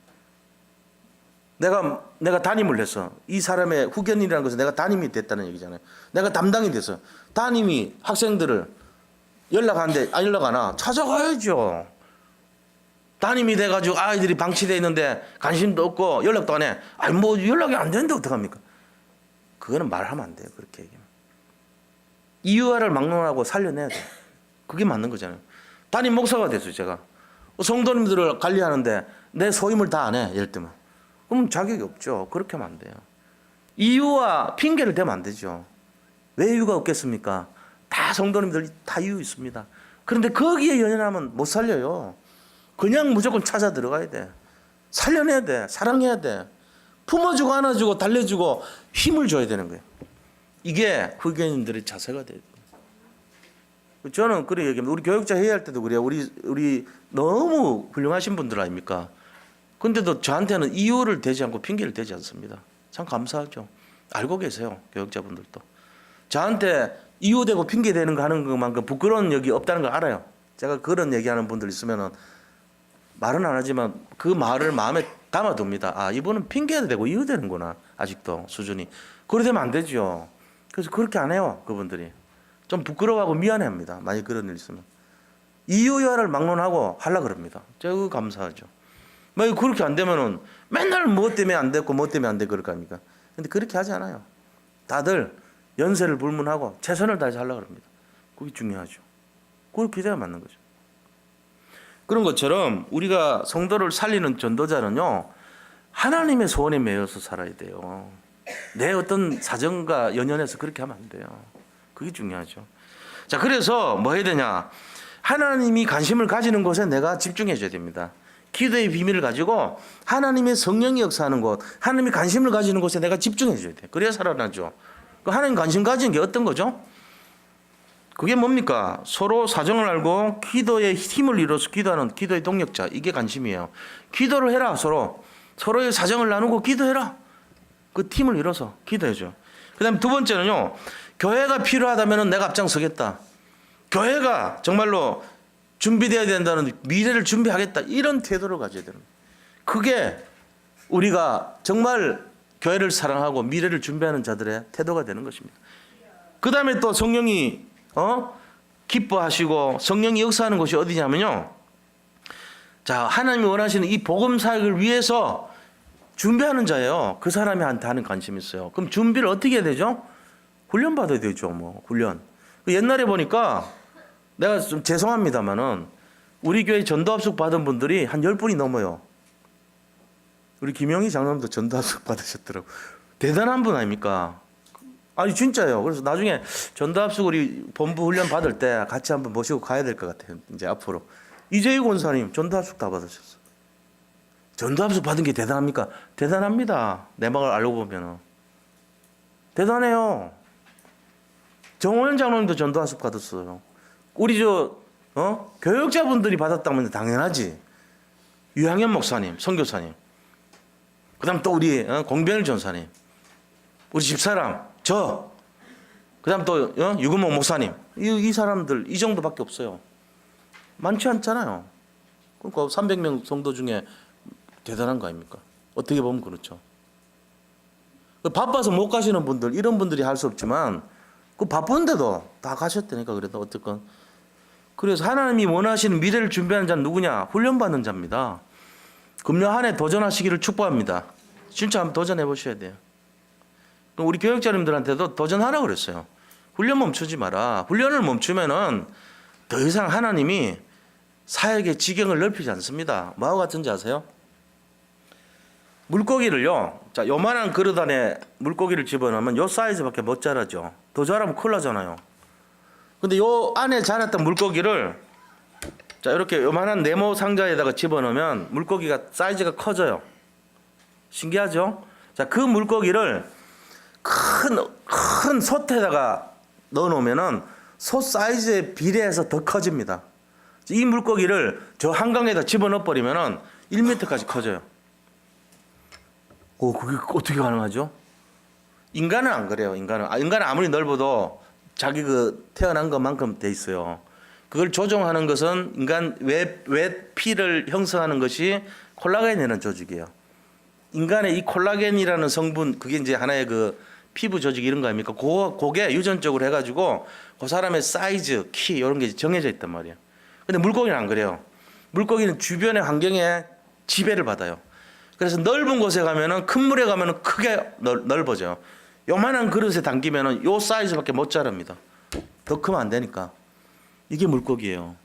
내가 담임을 했어. 이 사람의 후견이라는 것은 내가 담임이 됐다는 얘기잖아요. 내가 담당이 됐어. 담임이 학생들을 연락하는데 안 연락 안 와. 찾아가야죠. 담임이 돼가지고 아이들이 방치되어 있는데 관심도 없고 연락도 안 해. 아니 뭐 연락이 안 되는데 어떡합니까? 그거는 말하면 안 돼요. 그렇게 얘기하면. 이유화를 막론하고 살려내야 돼요. 그게 맞는 거잖아요. 담임 목사가 됐어요. 제가. 성도님들을 관리하는데 내 소임을 다 안 해. 예를 들면. 그럼 자격이 없죠. 그렇게 하면 안 돼요. 이유와 핑계를 대면 안 되죠. 왜 이유가 없겠습니까? 다 성도님들 다 이유 있습니다. 그런데 거기에 연연하면 못 살려요. 그냥 무조건 찾아 들어가야 돼. 살려내야 돼. 사랑해야 돼. 품어주고 안아주고 달래주고 힘을 줘야 되는 거예요. 이게 후견인들의 자세가 돼요. 저는 그렇게 얘기합니다. 우리 교육자 회의할 때도 그래요. 우리 너무 훌륭하신 분들 아닙니까? 근데도 저한테는 이유를 대지 않고 핑계를 대지 않습니다. 참 감사하죠. 알고 계세요. 교육자분들도. 저한테 이유되고 핑계대는 거 하는 것만큼 부끄러운 적이 없다는 걸 알아요. 제가 그런 얘기하는 분들 있으면은 말은 안 하지만 그 말을 마음에 담아둡니다. 아, 이분은 핑계대고 이유되는구나. 아직도 수준이. 그래 되면 안 되죠. 그래서 그렇게 안 해요. 그분들이. 좀 부끄러워하고 미안해합니다. 만약 그런 일 있으면. 이유야를 막론하고 하려고 그럽니다. 제가 그거 감사하죠. 만약 그렇게 안 되면은 맨날 뭐 때문에 안 됐고 뭐 때문에 안 되고 그럴 거 아닙니까? 근데 그렇게 하지 않아요. 다들 연세를 불문하고 최선을 다해서 하려고 합니다. 그게 중요하죠. 그렇게 해야 맞는 거죠. 그런 것처럼 우리가 성도를 살리는 전도자는요, 하나님의 소원에 매여서 살아야 돼요. 내 어떤 사정과 연연해서 그렇게 하면 안 돼요. 그게 중요하죠. 자, 그래서 뭐 해야 되냐? 하나님이 관심을 가지는 곳에 내가 집중해 줘야 됩니다. 기도의 비밀을 가지고 하나님의 성령이 역사하는 곳, 하나님이 관심을 가지는 곳에 내가 집중해 줘야 돼. 그래야 살아나죠. 하나님 관심 가지는 게 어떤 거죠? 그게 뭡니까? 서로 사정을 알고 기도의 힘을 이뤄서 기도하는 기도의 동력자. 이게 관심이에요. 기도를 해라. 서로의 사정을 나누고 기도해라. 그 팀을 이뤄서 기도해줘. 그 다음에 두 번째는요, 교회가 필요하다면 내가 앞장서겠다. 교회가 정말로 준비되어야 된다는, 미래를 준비하겠다, 이런 태도를 가져야 되는 거예요. 그게 우리가 정말 교회를 사랑하고 미래를 준비하는 자들의 태도가 되는 것입니다. 그 다음에 또 성령이 기뻐하시고 성령이 역사하는 곳이 어디냐면요, 자, 하나님이 원하시는 이 복음 사역을 위해서 준비하는 자예요. 그 사람한테 하는 관심이 있어요. 그럼 준비를 어떻게 해야 되죠? 훈련 받아야 되죠. 훈련. 옛날에 보니까, 내가 좀 죄송합니다만은 우리 교회 전도합숙 받은 분들이 한 10분이 넘어요. 우리 김영희 장로님도 전도합숙 받으셨더라고요. 대단한 분 아닙니까? 아니 진짜요. 그래서 나중에 전도합숙 우리 본부 훈련 받을 때 같이 한번 모시고 가야 될 것 같아요. 이제 앞으로 이재희 권사님 전도합숙 다 받으셨어. 전도합숙 받은 게 대단합니까? 대단합니다. 내막을 알고 보면은 대단해요. 정호연 장로님도 전도합숙 받았어요. 우리 교역자분들이 받았다면 당연하지. 유향현 목사님, 선교사님. 그다음 또 우리 공변일 전사님, 우리 집사람, 그다음 또 유근목 목사님. 이 사람들 이 정도밖에 없어요. 많지 않잖아요. 그러니까 300명 성도 중에 대단한 거 아닙니까? 어떻게 보면 그렇죠. 바빠서 못 가시는 분들, 이런 분들이 할 수 없지만 그 바쁜데도 다 가셨다니까. 그래도 어쨌건 그래서 하나님이 원하시는 미래를 준비하는 자는 누구냐? 훈련받는 자입니다. 금년 한 해 도전하시기를 축복합니다. 진짜 한번 도전해 보셔야 돼요. 우리 교역자님들한테도 도전하라고 그랬어요. 훈련 멈추지 마라. 훈련을 멈추면은 더 이상 하나님이 사역의 지경을 넓히지 않습니다. 뭐와 같은지 아세요? 물고기를요, 자, 요만한 그릇 안에 물고기를 집어넣으면 요 사이즈밖에 못 자라죠. 더 자라면 큰일 나잖아요. 근데 요 안에 자랐던 물고기를 자, 이렇게 요만한 네모 상자에다가 집어넣으면 물고기가 사이즈가 커져요. 신기하죠? 자, 그 물고기를 큰 솥에다가 넣어놓으면은 솥 사이즈에 비례해서 더 커집니다. 이 물고기를 저 한강에다 집어넣어버리면은 1m까지 커져요. 그게 어떻게 가능하죠? 인간은 안 그래요. 인간은 아무리 넓어도 자기 태어난 것만큼 돼 있어요. 그걸 조종하는 것은 인간 외 피를 형성하는 것이 콜라겐이라는 조직이에요. 인간의 이 콜라겐이라는 성분, 그게 이제 하나의 피부 조직 이런 거 아닙니까? 그게 유전적으로 해가지고 그 사람의 사이즈, 키 이런 게 정해져 있단 말이에요. 근데 물고기는 안 그래요. 물고기는 주변의 환경에 지배를 받아요. 그래서 넓은 곳에 가면은, 큰 물에 가면은 크게 넓어져요. 요만한 그릇에 담기면은 요 사이즈밖에 못 자랍니다. 더 크면 안 되니까. 이게 물고기예요.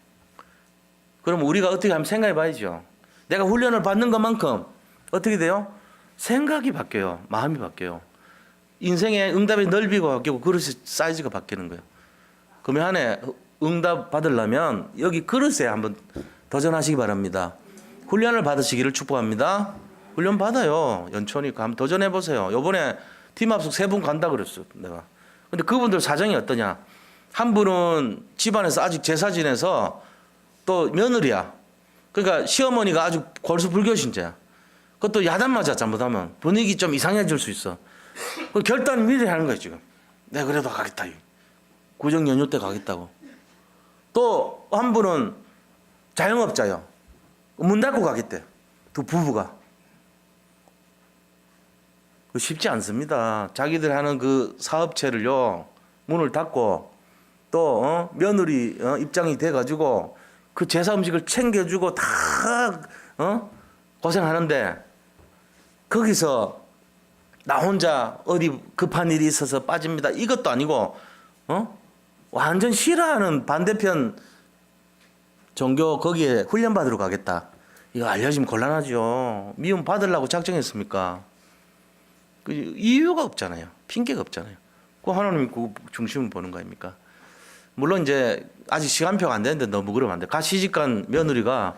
그럼 우리가 어떻게 하면 생각해 봐야죠. 내가 훈련을 받는 것만큼 어떻게 돼요? 생각이 바뀌어요. 마음이 바뀌어요. 인생의 응답의 넓이가 바뀌고 그릇의 사이즈가 바뀌는 거예요. 그러면 한 해 응답 받으려면 여기 그릇에 한번 도전하시기 바랍니다. 훈련을 받으시기를 축복합니다. 훈련 받아요. 연초니 한번 도전해 보세요. 요번에 팀 합숙 3분 간다 그랬어, 내가. 근데 그분들 사정이 어떠냐? 한 분은 집안에서 아직 제사 지내서 또 며느리야. 그러니까 시어머니가 아주 골수 불교신자야. 그것도 야단 맞아, 잘못하면. 분위기 좀 이상해질 수 있어. 그 결단을 미리 하는 거야, 지금. 내가 그래도 가겠다. 구정 연휴 때 가겠다고. 또 한 분은 자영업자요. 문 닫고 가겠대. 두 부부가. 쉽지 않습니다. 자기들 하는 그 사업체를요, 문을 닫고 또 며느리 입장이 돼가지고 그 제사 음식을 챙겨주고 다 고생하는데 거기서 나 혼자 어디 급한 일이 있어서 빠집니다. 이것도 아니고 완전 싫어하는 반대편 종교 거기에 훈련 받으러 가겠다. 이거 알려지면 곤란하죠. 미움 받으려고 작정했습니까? 그 이유가 없잖아요. 핑계가 없잖아요. 그 하나님이 그 중심을 보는 거 아닙니까? 물론 이제 아직 시간표가 안 되는데 너무 그러면 안 돼. 시집간 며느리가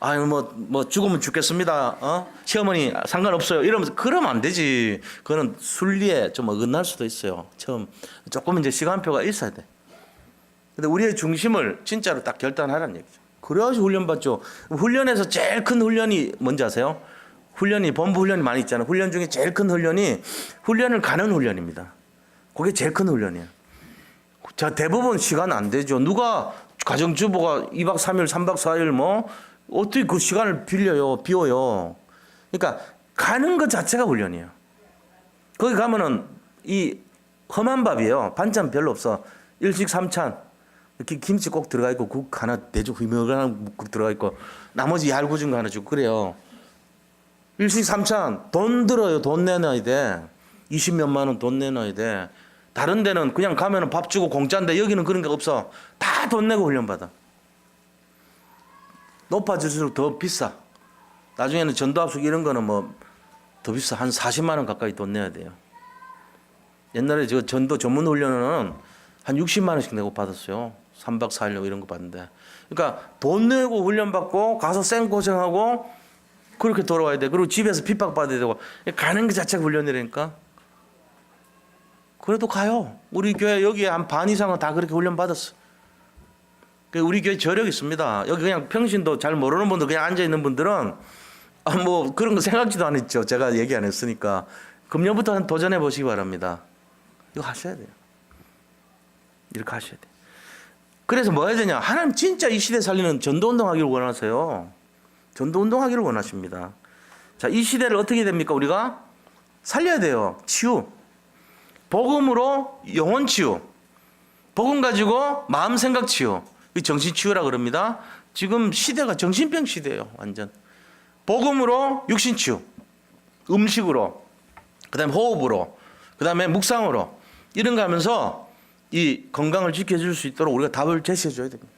아유 뭐 죽으면 죽겠습니다. 시어머니 상관없어요. 이러면서 그러면 안 되지. 그거는 순리에 좀 어긋날 수도 있어요. 처음 조금 이제 시간표가 있어야 돼. 근데 우리의 중심을 진짜로 딱 결단하라는 얘기죠. 그래야지 훈련 받죠. 훈련에서 제일 큰 훈련이 뭔지 아세요? 본부 훈련이 많이 있잖아요. 훈련 중에 제일 큰 훈련이 훈련을 가는 훈련입니다. 그게 제일 큰 훈련이에요. 자, 대부분 시간 안 되죠. 누가 가정주부가 2박 3일, 3박 4일 어떻게 그 시간을 비워요. 그러니까 가는 것 자체가 훈련이에요. 거기 가면은 이 험한 밥이에요. 반찬 별로 없어. 일식 삼찬. 이렇게 김치 꼭 들어가 있고 국 하나 대주 휘명한 국 들어가 있고 나머지 얄궂은 거 하나 주고 그래요. 일식 삼찬 돈 들어요. 돈 내놔야 돼. 20몇만 원 돈 내놔야 돼. 다른 데는 그냥 가면은 밥 주고 공짜인데 여기는 그런 게 없어. 다 돈 내고 훈련받아. 높아질수록 더 비싸. 나중에는 전도합숙 이런 거는 더 비싸. 한 40만 원 가까이 돈 내야 돼요. 옛날에 저 전도 전문 훈련은 한 60만 원씩 내고 받았어요. 3박 4일 이런 거 받는데. 그러니까 돈 내고 훈련 받고 가서 생고생하고 그렇게 돌아와야 돼. 그리고 집에서 핍박받아야 되고 가는 그 자체가 훈련이라니까. 그래도 가요. 우리 교회 여기에 한 반 이상은 다 그렇게 훈련 받았어. 우리 교회 저력 있습니다. 여기 그냥 평신도 잘 모르는 분들 그냥 앉아 있는 분들은 뭐 그런 거 생각지도 안 했죠. 제가 얘기 안 했으니까 금년부터 한 도전해 보시기 바랍니다. 이거 하셔야 돼요. 이렇게 하셔야 돼요. 그래서 뭐 해야 되냐? 하나님 진짜 이 시대 살리는 전도운동 하기를 원하세요. 전도운동 하기를 원하십니다. 자, 이 시대를 어떻게 됩니까? 우리가 살려야 돼요. 치유. 복음으로 영혼 치유. 복음 가지고 마음 생각 치유. 정신 치유라 그럽니다. 지금 시대가 정신병 시대예요. 완전. 복음으로 육신 치유. 음식으로. 그다음에 호흡으로. 그다음에 묵상으로. 이런 거 하면서 이 건강을 지켜줄 수 있도록 우리가 답을 제시해 줘야 됩니다.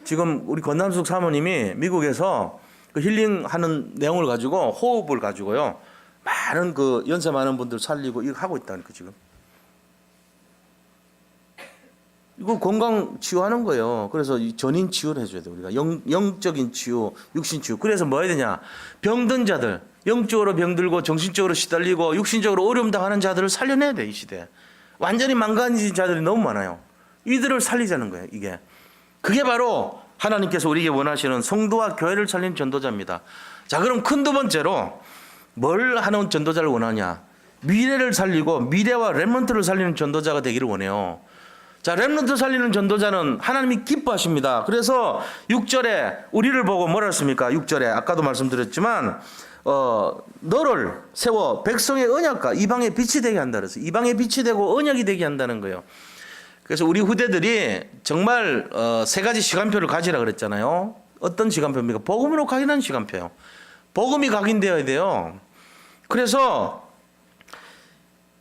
지금 우리 권남숙 사모님이 미국에서 그 힐링하는 내용을 가지고 호흡을 가지고요. 많은 그 연세 많은 분들 살리고 이거 하고 있다니까 지금. 이거 건강 치유하는 거예요. 그래서 이 전인 치유를 해줘야 돼 우리가 영적인 치유, 육신 치유. 그래서 뭐 해야 되냐? 병든 자들, 영적으로 병들고 정신적으로 시달리고 육신적으로 어려움 당하는 자들을 살려내야 돼 이 시대. 완전히 망가진 자들이 너무 많아요. 이들을 살리자는 거예요. 이게 그게 바로 하나님께서 우리에게 원하시는 성도와 교회를 살리는 전도자입니다. 자, 그럼 큰 두 번째로 뭘 하는 전도자를 원하냐? 미래를 살리고 미래와 렘넌트를 살리는 전도자가 되기를 원해요. 자, 렘넌트 살리는 전도자는 하나님이 기뻐하십니다. 그래서 6절에 우리를 보고 뭐라 했습니까? 6절에 아까도 말씀드렸지만 너를 세워 백성의 언약과 이방의 빛이 되게 한다 그래서 이방의 빛이 되고 언약이 되게 한다는 거예요. 그래서 우리 후대들이 정말 세 가지 시간표를 가지라 그랬잖아요. 어떤 시간표입니까? 복음으로 각인한 시간표예요. 복음이 각인되어야 돼요. 그래서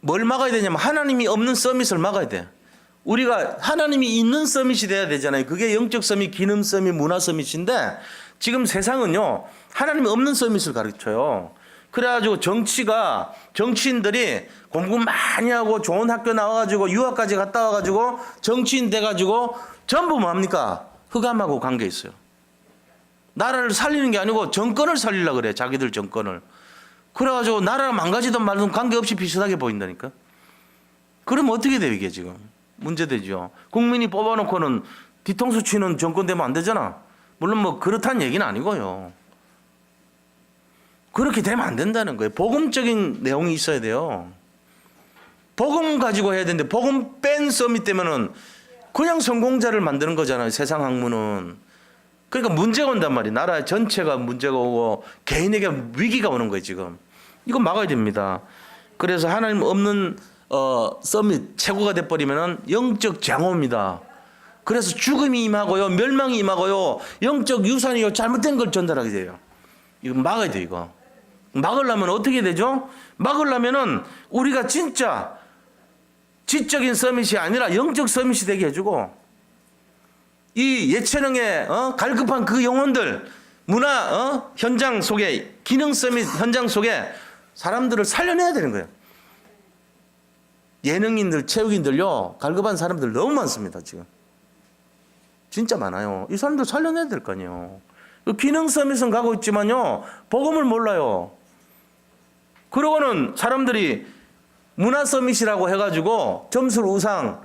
뭘 막아야 되냐면 하나님이 없는 서밋을 막아야 돼. 우리가 하나님이 있는 서밋이 돼야 되잖아요. 그게 영적 서밋, 기능 서밋, 문화 서밋인데 지금 세상은요 하나님이 없는 서밋을 가르쳐요. 그래가지고 정치인들이 공부 많이 하고 좋은 학교 나와가지고 유학까지 갔다 와가지고 정치인 돼가지고 전부 뭡니까? 흑암하고 관계 있어요. 나라를 살리는 게 아니고 정권을 살리려고 그래. 자기들 정권을. 그래가지고 나라가 망가지든 말든 관계없이 비슷하게 보인다니까. 그럼 어떻게 돼요 이게 지금? 문제되죠. 국민이 뽑아놓고는 뒤통수 치는 정권 되면 안 되잖아. 물론 뭐 그렇다는 얘기는 아니고요. 그렇게 되면 안 된다는 거예요. 복음적인 내용이 있어야 돼요. 복음 가지고 해야 되는데 복음 뺀 서밋 되면은 그냥 성공자를 만드는 거잖아요. 세상 학문은. 그러니까 문제가 온단 말이에요. 나라 전체가 문제가 오고 개인에게 위기가 오는 거예요 지금. 이거 막아야 됩니다. 그래서 하나님 없는 서밋 최고가 돼버리면은 영적 장호입니다. 그래서 죽음이 임하고요, 멸망이 임하고요, 영적 유산이요 잘못된 걸 전달하게 돼요. 이거 막아야 돼 이거. 막으려면 어떻게 되죠? 막으려면은 우리가 진짜 지적인 서밋이 아니라 영적 서밋이 되게 해주고 이 예체능에 갈급한 그 영혼들 문화 현장 속에 기능 서밋 현장 속에 사람들을 살려내야 되는 거예요. 예능인들, 체육인들요 갈급한 사람들 너무 많습니다 지금. 진짜 많아요. 이 사람들 살려내야 될 거 아니에요. 기능 서밋은 가고 있지만요 복음을 몰라요. 그러고는 사람들이 문화 서밋이라고 해가지고 점수를 우상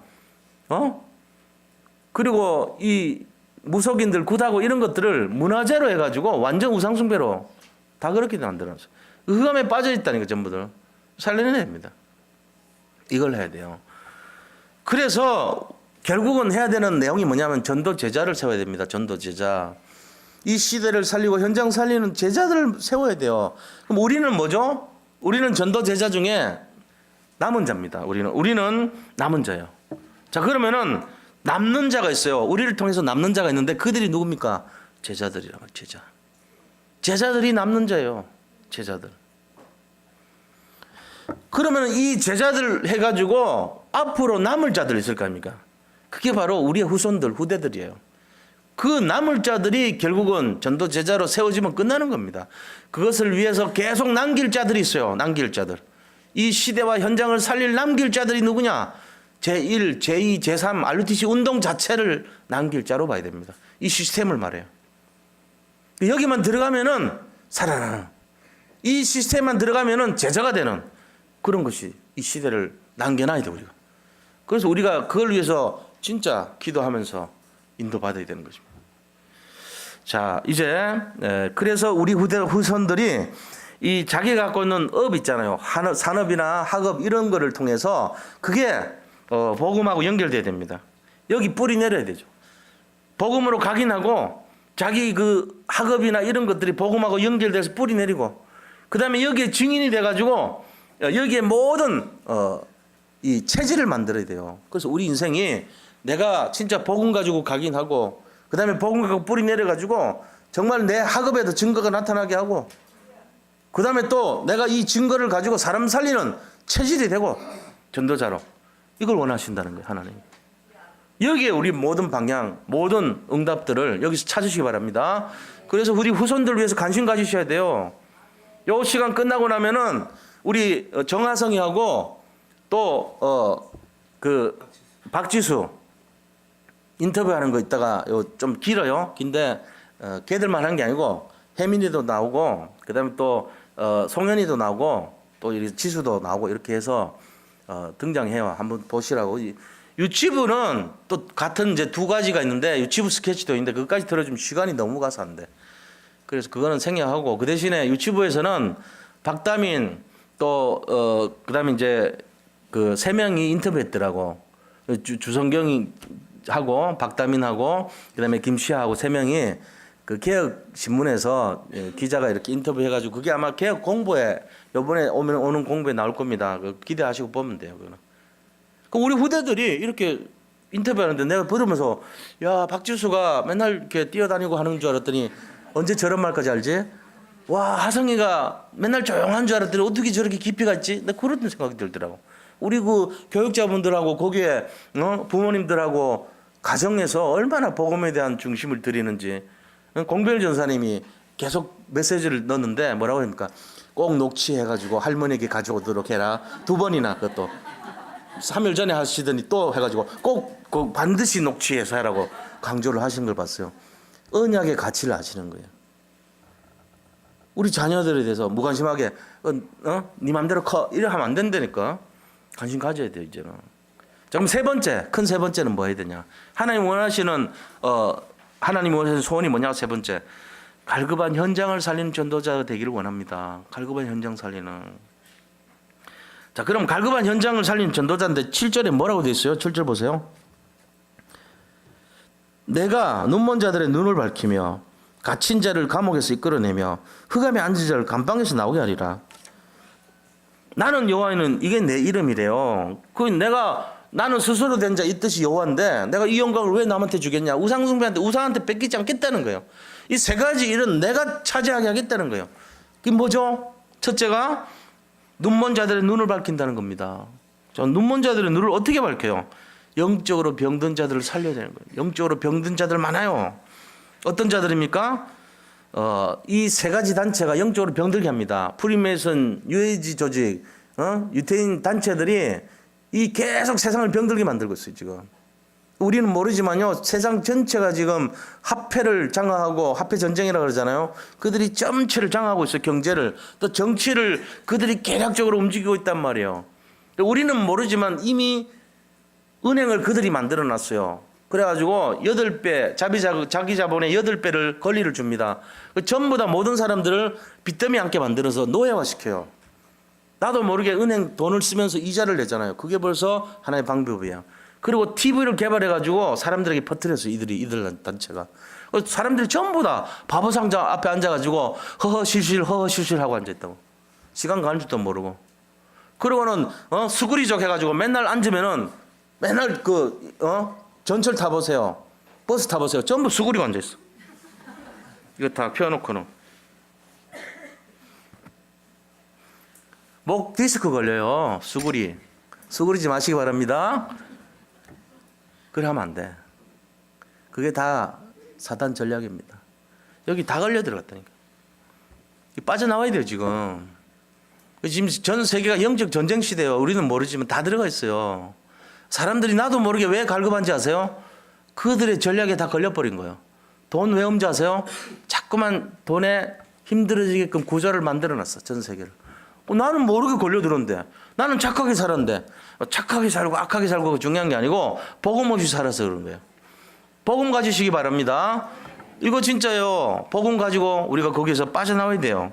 그리고 이 무속인들 굿하고 이런 것들을 문화재로 해가지고 완전 우상 숭배로 다 그렇게 만들어놨어요. 흑암에 빠져있다니까 전부들. 살려내야 됩니다. 이걸 해야 돼요. 그래서 결국은 해야 되는 내용이 뭐냐면 전도 제자를 세워야 됩니다. 전도 제자. 이 시대를 살리고 현장 살리는 제자들을 세워야 돼요. 그럼 우리는 뭐죠? 우리는 전도 제자 중에 남은 자입니다. 우리는 남은 자예요. 자, 그러면은 남는 자가 있어요. 우리를 통해서 남는 자가 있는데 그들이 누굽니까? 제자들이라고. 제자들이 남는 자예요. 제자들. 그러면 이 제자들 해가지고 앞으로 남을 자들 있을 거 아닙니까? 그게 바로 우리의 후손들, 후대들이에요. 그 남을 자들이 결국은 전도 제자로 세워지면 끝나는 겁니다. 그것을 위해서 계속 남길 자들이 있어요. 남길 자들. 이 시대와 현장을 살릴 남길 자들이 누구냐? 제1, 제2, 제3 RUTC 운동 자체를 남길 자로 봐야 됩니다. 이 시스템을 말해요. 여기만 들어가면은 살아나는, 이 시스템만 들어가면은 제자가 되는 그런 것이 이 시대를 남겨놔야 돼 우리가. 그래서 우리가 그걸 위해서 진짜 기도하면서 인도받아야 되는 것입니다. 자, 이제 그래서 우리 후손들이 이 자기가 갖고 있는 업 있잖아요. 산업이나 학업 이런 거를 통해서 그게 복음하고 연결돼야 됩니다. 여기 뿌리 내려야 되죠. 복음으로 각인하고 자기 그 학업이나 이런 것들이 복음하고 연결돼서 뿌리 내리고, 그 다음에 여기에 증인이 돼가지고 여기에 모든 이 체질을 만들어야 돼요. 그래서 우리 인생이 내가 진짜 복음 가지고 각인하고, 그 다음에 복음 가지고 뿌리 내려가지고 정말 내 학업에도 증거가 나타나게 하고, 그 다음에 또 내가 이 증거를 가지고 사람 살리는 체질이 되고 전도자로, 이걸 원하신다는 거예요, 하나님. 여기에 우리 모든 방향, 모든 응답들을 여기서 찾으시기 바랍니다. 그래서 우리 후손들 위해서 관심 가지셔야 돼요. 요 시간 끝나고 나면은 우리 정하성이하고 또 그 박지수 인터뷰하는 거 있다가 좀 길어요. 긴데 걔들만 한 게 아니고 혜민이도 나오고, 그다음에 또 송현이도 나오고, 또 지수도 나오고, 이렇게 해서 등장해요. 한번 보시라고. 유치부는 또 같은 이제 두 가지가 있는데, 유치부 스케치도 있는데 그것까지 들어주면 시간이 너무 가서 안 돼. 그래서 그거는 생략하고, 그 대신에 유치부에서는 박다민 또 그다음에 이제 그 세 명이 인터뷰했더라고. 주성경이 하고 박다민하고 그다음에 김시아하고 세 명이 그 개혁 신문에서 기자가 이렇게 인터뷰해가지고, 그게 아마 개혁 공보에 이번에 오는 공보에 나올 겁니다. 기대하시고 보면 돼요. 그거는. 우리 후대들이 이렇게 인터뷰하는데 내가 들으면서, 야, 박지수가 맨날 이렇게 뛰어다니고 하는 줄 알았더니 언제 저런 말까지 알지? 와, 하성이가 맨날 조용한 줄 알았더니 어떻게 저렇게 깊이가 있지? 나 그런 생각이 들더라고. 우리 그 교육자분들하고 거기에 부모님들하고 가정에서 얼마나 복음에 대한 중심을 드리는지. 공별 전사님이 계속 메시지를 넣는데 뭐라고 합니까? 꼭 녹취해가지고 할머니에게 가져오도록 해라. 2번이나 그것도. 3일 전에 하시더니 또 해가지고 꼭 반드시 녹취해서 하라고 강조를 하시는 걸 봤어요. 언약의 가치를 아시는 거예요. 우리 자녀들에 대해서 무관심하게 네 맘대로 커 이래 하면 안 된다니까. 관심 가져야 돼요 이제는. 자, 그럼 큰 세 번째는 뭐 해야 되냐? 하나님 원하시는 소원이 뭐냐? 세 번째, 갈급한 현장을 살리는 전도자가 되기를 원합니다. 갈급한 현장 살리는. 자, 그럼 갈급한 현장을 살리는 전도자인데 7절에 뭐라고 되어 있어요? 7절 보세요. 내가 눈먼 자들의 눈을 밝히며 갇힌 자를 감옥에서 이끌어내며 흑암에 앉은 자를 감방에서 나오게 하리라. 나는 여호와는 이게 내 이름이래요. 나는 스스로 된 자 이 뜻이 여호와인데 내가 이 영광을 왜 남한테 주겠냐? 우상한테 뺏기지 않겠다는 거예요. 이 세 가지 일은 내가 차지하게 하겠다는 거예요. 그게 뭐죠? 첫째가 눈먼 자들의 눈을 밝힌다는 겁니다. 눈먼 자들의 눈을 어떻게 밝혀요? 영적으로 병든 자들을 살려야 되는 거예요. 영적으로 병든 자들 많아요. 어떤 자들입니까? 이 세 가지 단체가 영적으로 병들게 합니다. 프리메이슨, 유해지 조직, 유태인 단체들이 계속 세상을 병들게 만들고 있어요, 지금. 우리는 모르지만요, 세상 전체가 지금 화폐를 장악하고 화폐 전쟁이라고 그러잖아요. 그들이 전체를 장악하고 있어요, 경제를. 또 정치를 그들이 계략적으로 움직이고 있단 말이에요. 우리는 모르지만 이미 은행을 그들이 만들어 놨어요. 그래가지고 8배, 자기 자본의 8배를 권리를 줍니다. 전부 다 모든 사람들을 빚더미 앉게 만들어서 노예화시켜요. 나도 모르게 은행 돈을 쓰면서 이자를 내잖아요. 그게 벌써 하나의 방법이에요. 그리고 TV를 개발해가지고 사람들에게 퍼뜨렸어요. 이들 단체가. 사람들이 전부 다 바보상자 앞에 앉아가지고 허허실실 하고 앉아있다고. 시간 가는 줄도 모르고. 그러고는 수구리족 해가지고 맨날 앉으면은 맨날 전철 타보세요. 버스 타보세요. 전부 수구리가 앉아있어. 이거 다 펴놓고는. 목 디스크 걸려요. 수구리지 마시기 바랍니다. 그래 하면 안 돼. 그게 다 사단 전략입니다. 여기 다 걸려 들어갔다니까. 빠져나와야 돼요 지금. 지금 전 세계가 영적 전쟁 시대예요. 우리는 모르지만 다 들어가 있어요. 사람들이 나도 모르게 왜 갈급한지 아세요? 그들의 전략에 다 걸려버린 거예요. 돈 왜 없는지 아세요? 자꾸만 돈에 힘들어지게끔 구조를 만들어놨어. 전 세계를. 나는 모르게 걸려들었는데, 나는 착하게 살았는데, 착하게 살고 악하게 살고 중요한 게 아니고 복음 없이 살아서 그런 거예요. 복음 가지시기 바랍니다. 이거 진짜요. 복음 가지고 우리가 거기서 빠져나와야 돼요.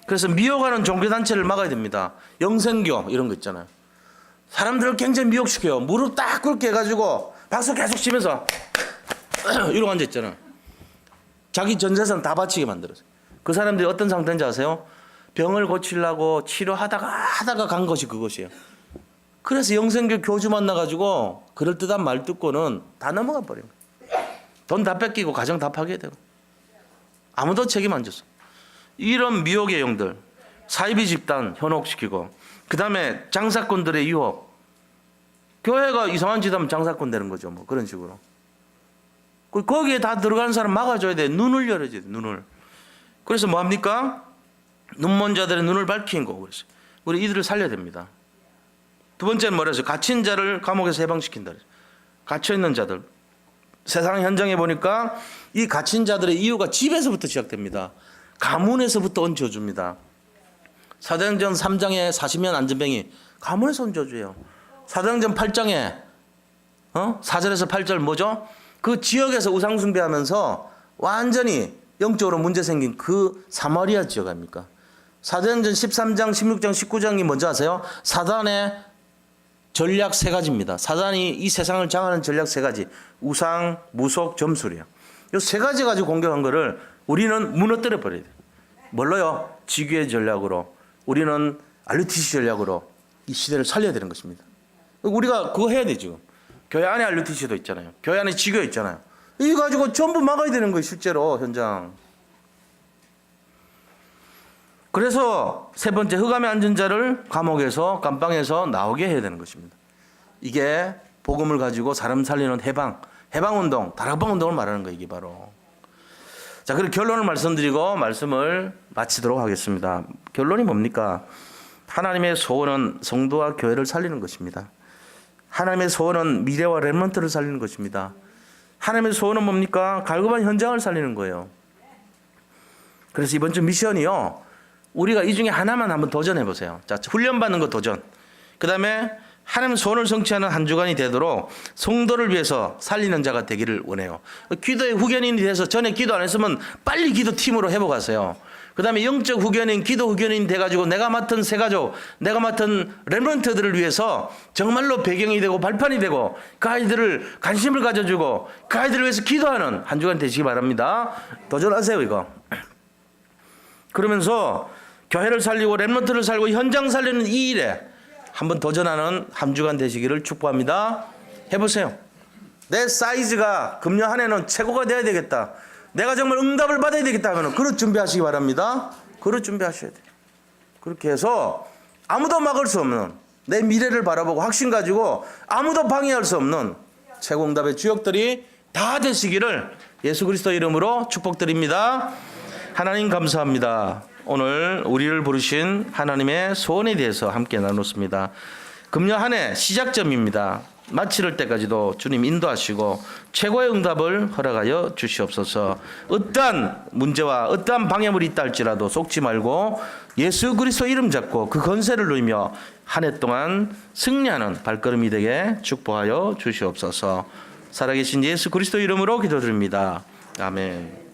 그래서 미혹하는 종교단체를 막아야 됩니다. 영생교 이런 거 있잖아요. 사람들을 굉장히 미혹시켜요. 무릎 딱 꿇게 해가지고 박수 계속 치면서 이러고 앉아있잖아요. 자기 전 재산 다 바치게 만들어서. 그 사람들이 어떤 상태인지 아세요? 병을 고치려고 치료하다가 간 것이 그것이에요. 그래서 영생교 교주 만나가지고 그럴듯한 말 듣고는 다 넘어가 버려요. 돈 다 뺏기고 가정 다 파괴되고 아무도 책임 안 졌어. 이런 미혹의 영들, 사이비 집단 현혹시키고, 그 다음에 장사꾼들의 유혹. 교회가 이상한 짓 하면 장사꾼 되는 거죠. 뭐 그런 식으로. 거기에 다 들어가는 사람 막아줘야 돼. 눈을 열어줘야 돼. 눈을. 그래서 뭐 합니까? 눈먼 자들의 눈을 밝힌 거고 그랬어요. 우리 이들을 살려야 됩니다. 두 번째는 뭐라 했어요? 갇힌 자를 감옥에서 해방시킨다. 갇혀있는 자들. 세상 현장에 보니까 이 갇힌 자들의 이유가 집에서부터 시작됩니다. 가문에서부터 온 저주입니다. 사도행전 3장에 40년 안전병이 가문에서 온 저주예요. 사도행전 8장에 4절에서 8절 뭐죠? 그 지역에서 우상숭배하면서 완전히 영적으로 문제 생긴 그 사마리아 지역 아닙니까? 사도행전 13장, 16장, 19장이 뭔지 아세요? 사단의 전략 세 가지입니다. 사단이 이 세상을 장하는 전략 세 가지. 우상, 무속, 점술이에요. 이 세 가지 가지고 공격한 거를 우리는 무너뜨려 버려야 돼요. 뭘로요? 지교의 전략으로. 우리는 RUTC 전략으로 이 시대를 살려야 되는 것입니다. 우리가 그거 해야 돼 지금. 교회 안에 RUTC도 있잖아요. 교회 안에 지교 있잖아요. 이거 가지고 전부 막아야 되는 거예요. 실제로 현장. 그래서 세 번째, 흑암에 앉은 자를 감옥에서 감방에서 나오게 해야 되는 것입니다. 이게 복음을 가지고 사람 살리는 해방운동, 다락방운동을 말하는 거예요. 이게 바로. 자, 그리고 결론을 말씀드리고 말씀을 마치도록 하겠습니다. 결론이 뭡니까? 하나님의 소원은 성도와 교회를 살리는 것입니다. 하나님의 소원은 미래와 렘넌트를 살리는 것입니다. 하나님의 소원은 뭡니까? 갈급한 현장을 살리는 거예요. 그래서 이번 주 미션이요. 우리가 이 중에 하나만 한번 도전해 보세요. 자, 훈련받는 거 도전. 그 다음에 하나님의 소원을 성취하는 한 주간이 되도록 성도를 위해서 살리는 자가 되기를 원해요. 기도의 후견인이 돼서 전에 기도 안 했으면 빨리 기도팀으로 회복하세요. 그 다음에 영적 후견인, 기도 후견인 돼가지고 내가 맡은 새가족, 내가 맡은 렘넌트들을 위해서 정말로 배경이 되고 발판이 되고 그 아이들을 관심을 가져주고 그 아이들을 위해서 기도하는 한 주간 되시기 바랍니다. 도전하세요 이거. 그러면서 교회를 살리고 렘넌트를 살리고 현장 살리는 이 일에 한번 도전하는 한 주간 되시기를 축복합니다. 해보세요. 내 사이즈가 금년 한 해는 최고가 돼야 되겠다. 내가 정말 응답을 받아야 되겠다 하면 그릇 준비하시기 바랍니다. 그릇 준비하셔야 돼요. 그렇게 해서 아무도 막을 수 없는 내 미래를 바라보고 확신 가지고 아무도 방해할 수 없는 최고 응답의 주역들이 다 되시기를 예수 그리스도 이름으로 축복드립니다. 하나님 감사합니다. 오늘 우리를 부르신 하나님의 소원에 대해서 함께 나눴습니다. 금년 한 해 시작점입니다. 마칠 때까지도 주님 인도하시고 최고의 응답을 허락하여 주시옵소서. 어떠한 문제와 어떠한 방해물이 있다 할지라도 속지 말고 예수 그리스도 이름 잡고 그 건세를 누리며 한 해 동안 승리하는 발걸음이 되게 축복하여 주시옵소서. 살아계신 예수 그리스도 이름으로 기도드립니다. 아멘.